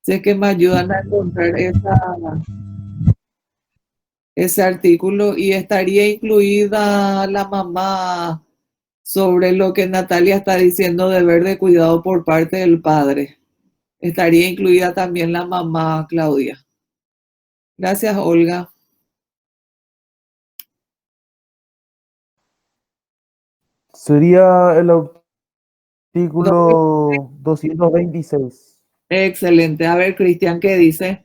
Sé que me ayudan a encontrar ese artículo y estaría incluida la mamá sobre lo que Natalia está diciendo, deber de cuidado por parte del padre. Estaría incluida también la mamá, Claudia. Gracias, Olga. Sería el No, artículo 226. excelente. A ver, Cristian, ¿qué dice?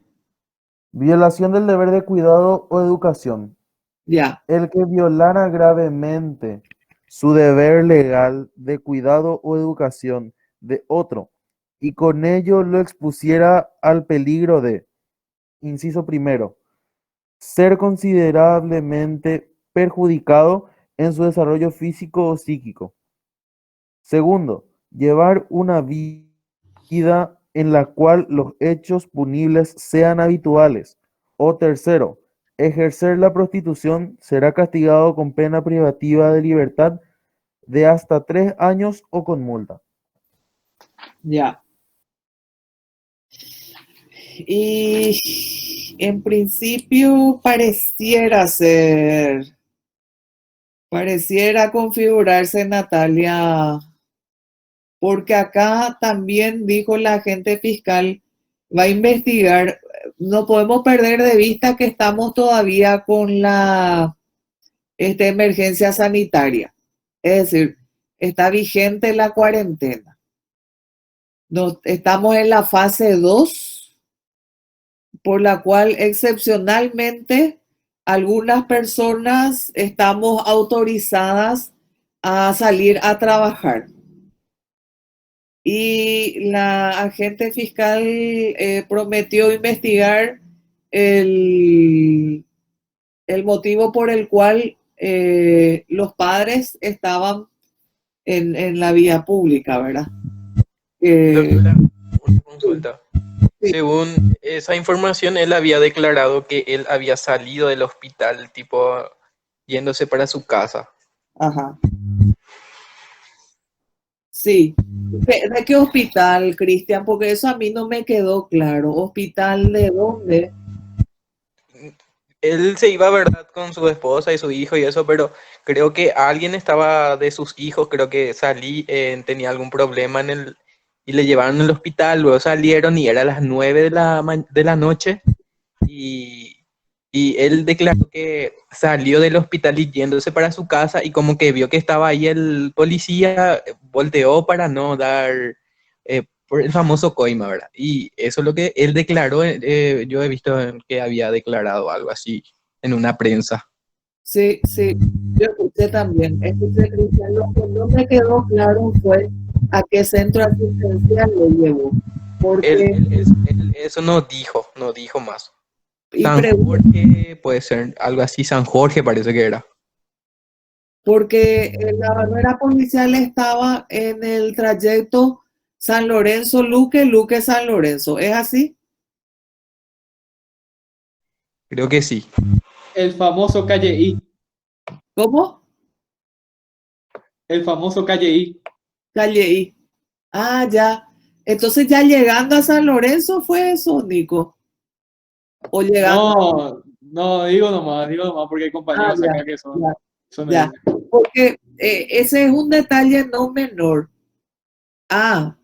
Violación del deber de cuidado o educación. Ya, El que violara gravemente su deber legal de cuidado o educación de otro y con ello lo expusiera al peligro de, inciso primero, ser considerablemente perjudicado en su desarrollo físico o psíquico. Segundo, llevar una vida en la cual los hechos punibles sean habituales. O tercero, ejercer la prostitución será castigado con pena privativa de libertad de hasta 3 años o con multa. ya. Y en principio pareciera configurarse, Natalia, porque acá también dijo la agente fiscal, va a investigar. No podemos perder de vista que estamos todavía con la emergencia sanitaria. Es decir, está vigente la cuarentena. Estamos en la fase 2, por la cual excepcionalmente algunas personas estamos autorizadas a salir a trabajar. Y la agente fiscal prometió investigar el motivo por el cual los padres estaban en la vía pública, ¿verdad? Doctora, una consulta. Sí. Según esa información, él había declarado que él había salido del hospital, tipo yéndose para su casa. Ajá. Sí. ¿De qué hospital, Cristian? Porque eso a mí no me quedó claro. ¿Hospital de dónde? Él se iba, ¿verdad?, con su esposa y su hijo y eso, pero creo que alguien estaba de sus hijos, creo que tenía algún problema y le llevaron al hospital, luego salieron y era las 9 de la noche y, y él declaró que salió del hospital y yéndose para su casa y como que vio que estaba ahí el policía, volteó para no dar por el famoso coima, ¿verdad? Y eso es lo que él declaró, yo he visto que había declarado algo así en una prensa. Sí, sí, yo escuché también. Escuché, Cristian, lo que no me quedó claro fue a qué centro asistencial lo llevó. Porque, Él eso no dijo más. y San Jorge, puede ser algo así, San Jorge parece que era. porque la barrera policial estaba en el trayecto San Lorenzo-Luque, Luque-San Lorenzo. ¿Es así? Creo que sí. El famoso calle I. ¿Cómo? El famoso calle I. Calle I. Ah, ya. Entonces ya llegando a San Lorenzo fue eso, Nico. O llegando. No, digo nomás, porque hay Ah, compañeros ya, acá que son, ya, son ya. de- Porque ese es un detalle no menor. Ah,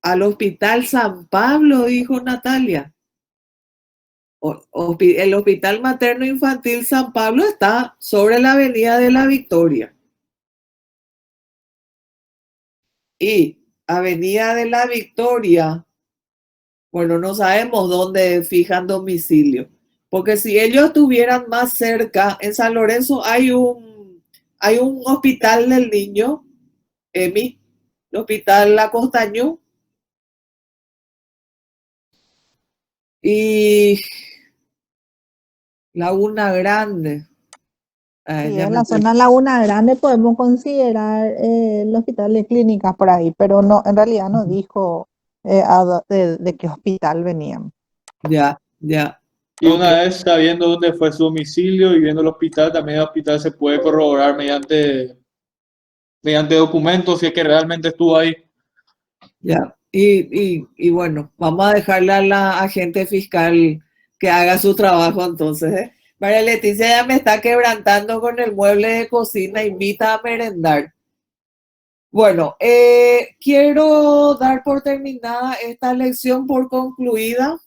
al Hospital San Pablo, dijo Natalia. El Hospital Materno Infantil San Pablo está sobre la Avenida de la Victoria. Y Avenida de la Victoria, bueno, no sabemos dónde fijan domicilio. Porque si ellos estuvieran más cerca, en San Lorenzo hay un hospital del niño, EMI, el Hospital La Costañú, y Laguna Grande. Sí, Ya en me la zona Laguna Grande podemos considerar el hospital de clínicas por ahí, pero no, en realidad no dijo de qué hospital venían. ya, ya. Y Ok. una vez sabiendo dónde fue su domicilio y viendo el hospital, también el hospital se puede corroborar mediante documentos si es que realmente estuvo ahí. Ya. Y bueno, vamos a dejarle a la agente fiscal que haga su trabajo entonces, ¿eh? María Leticia ya me está quebrantando con el mueble de cocina, invita a merendar. Bueno, quiero dar por terminada esta lección por concluida.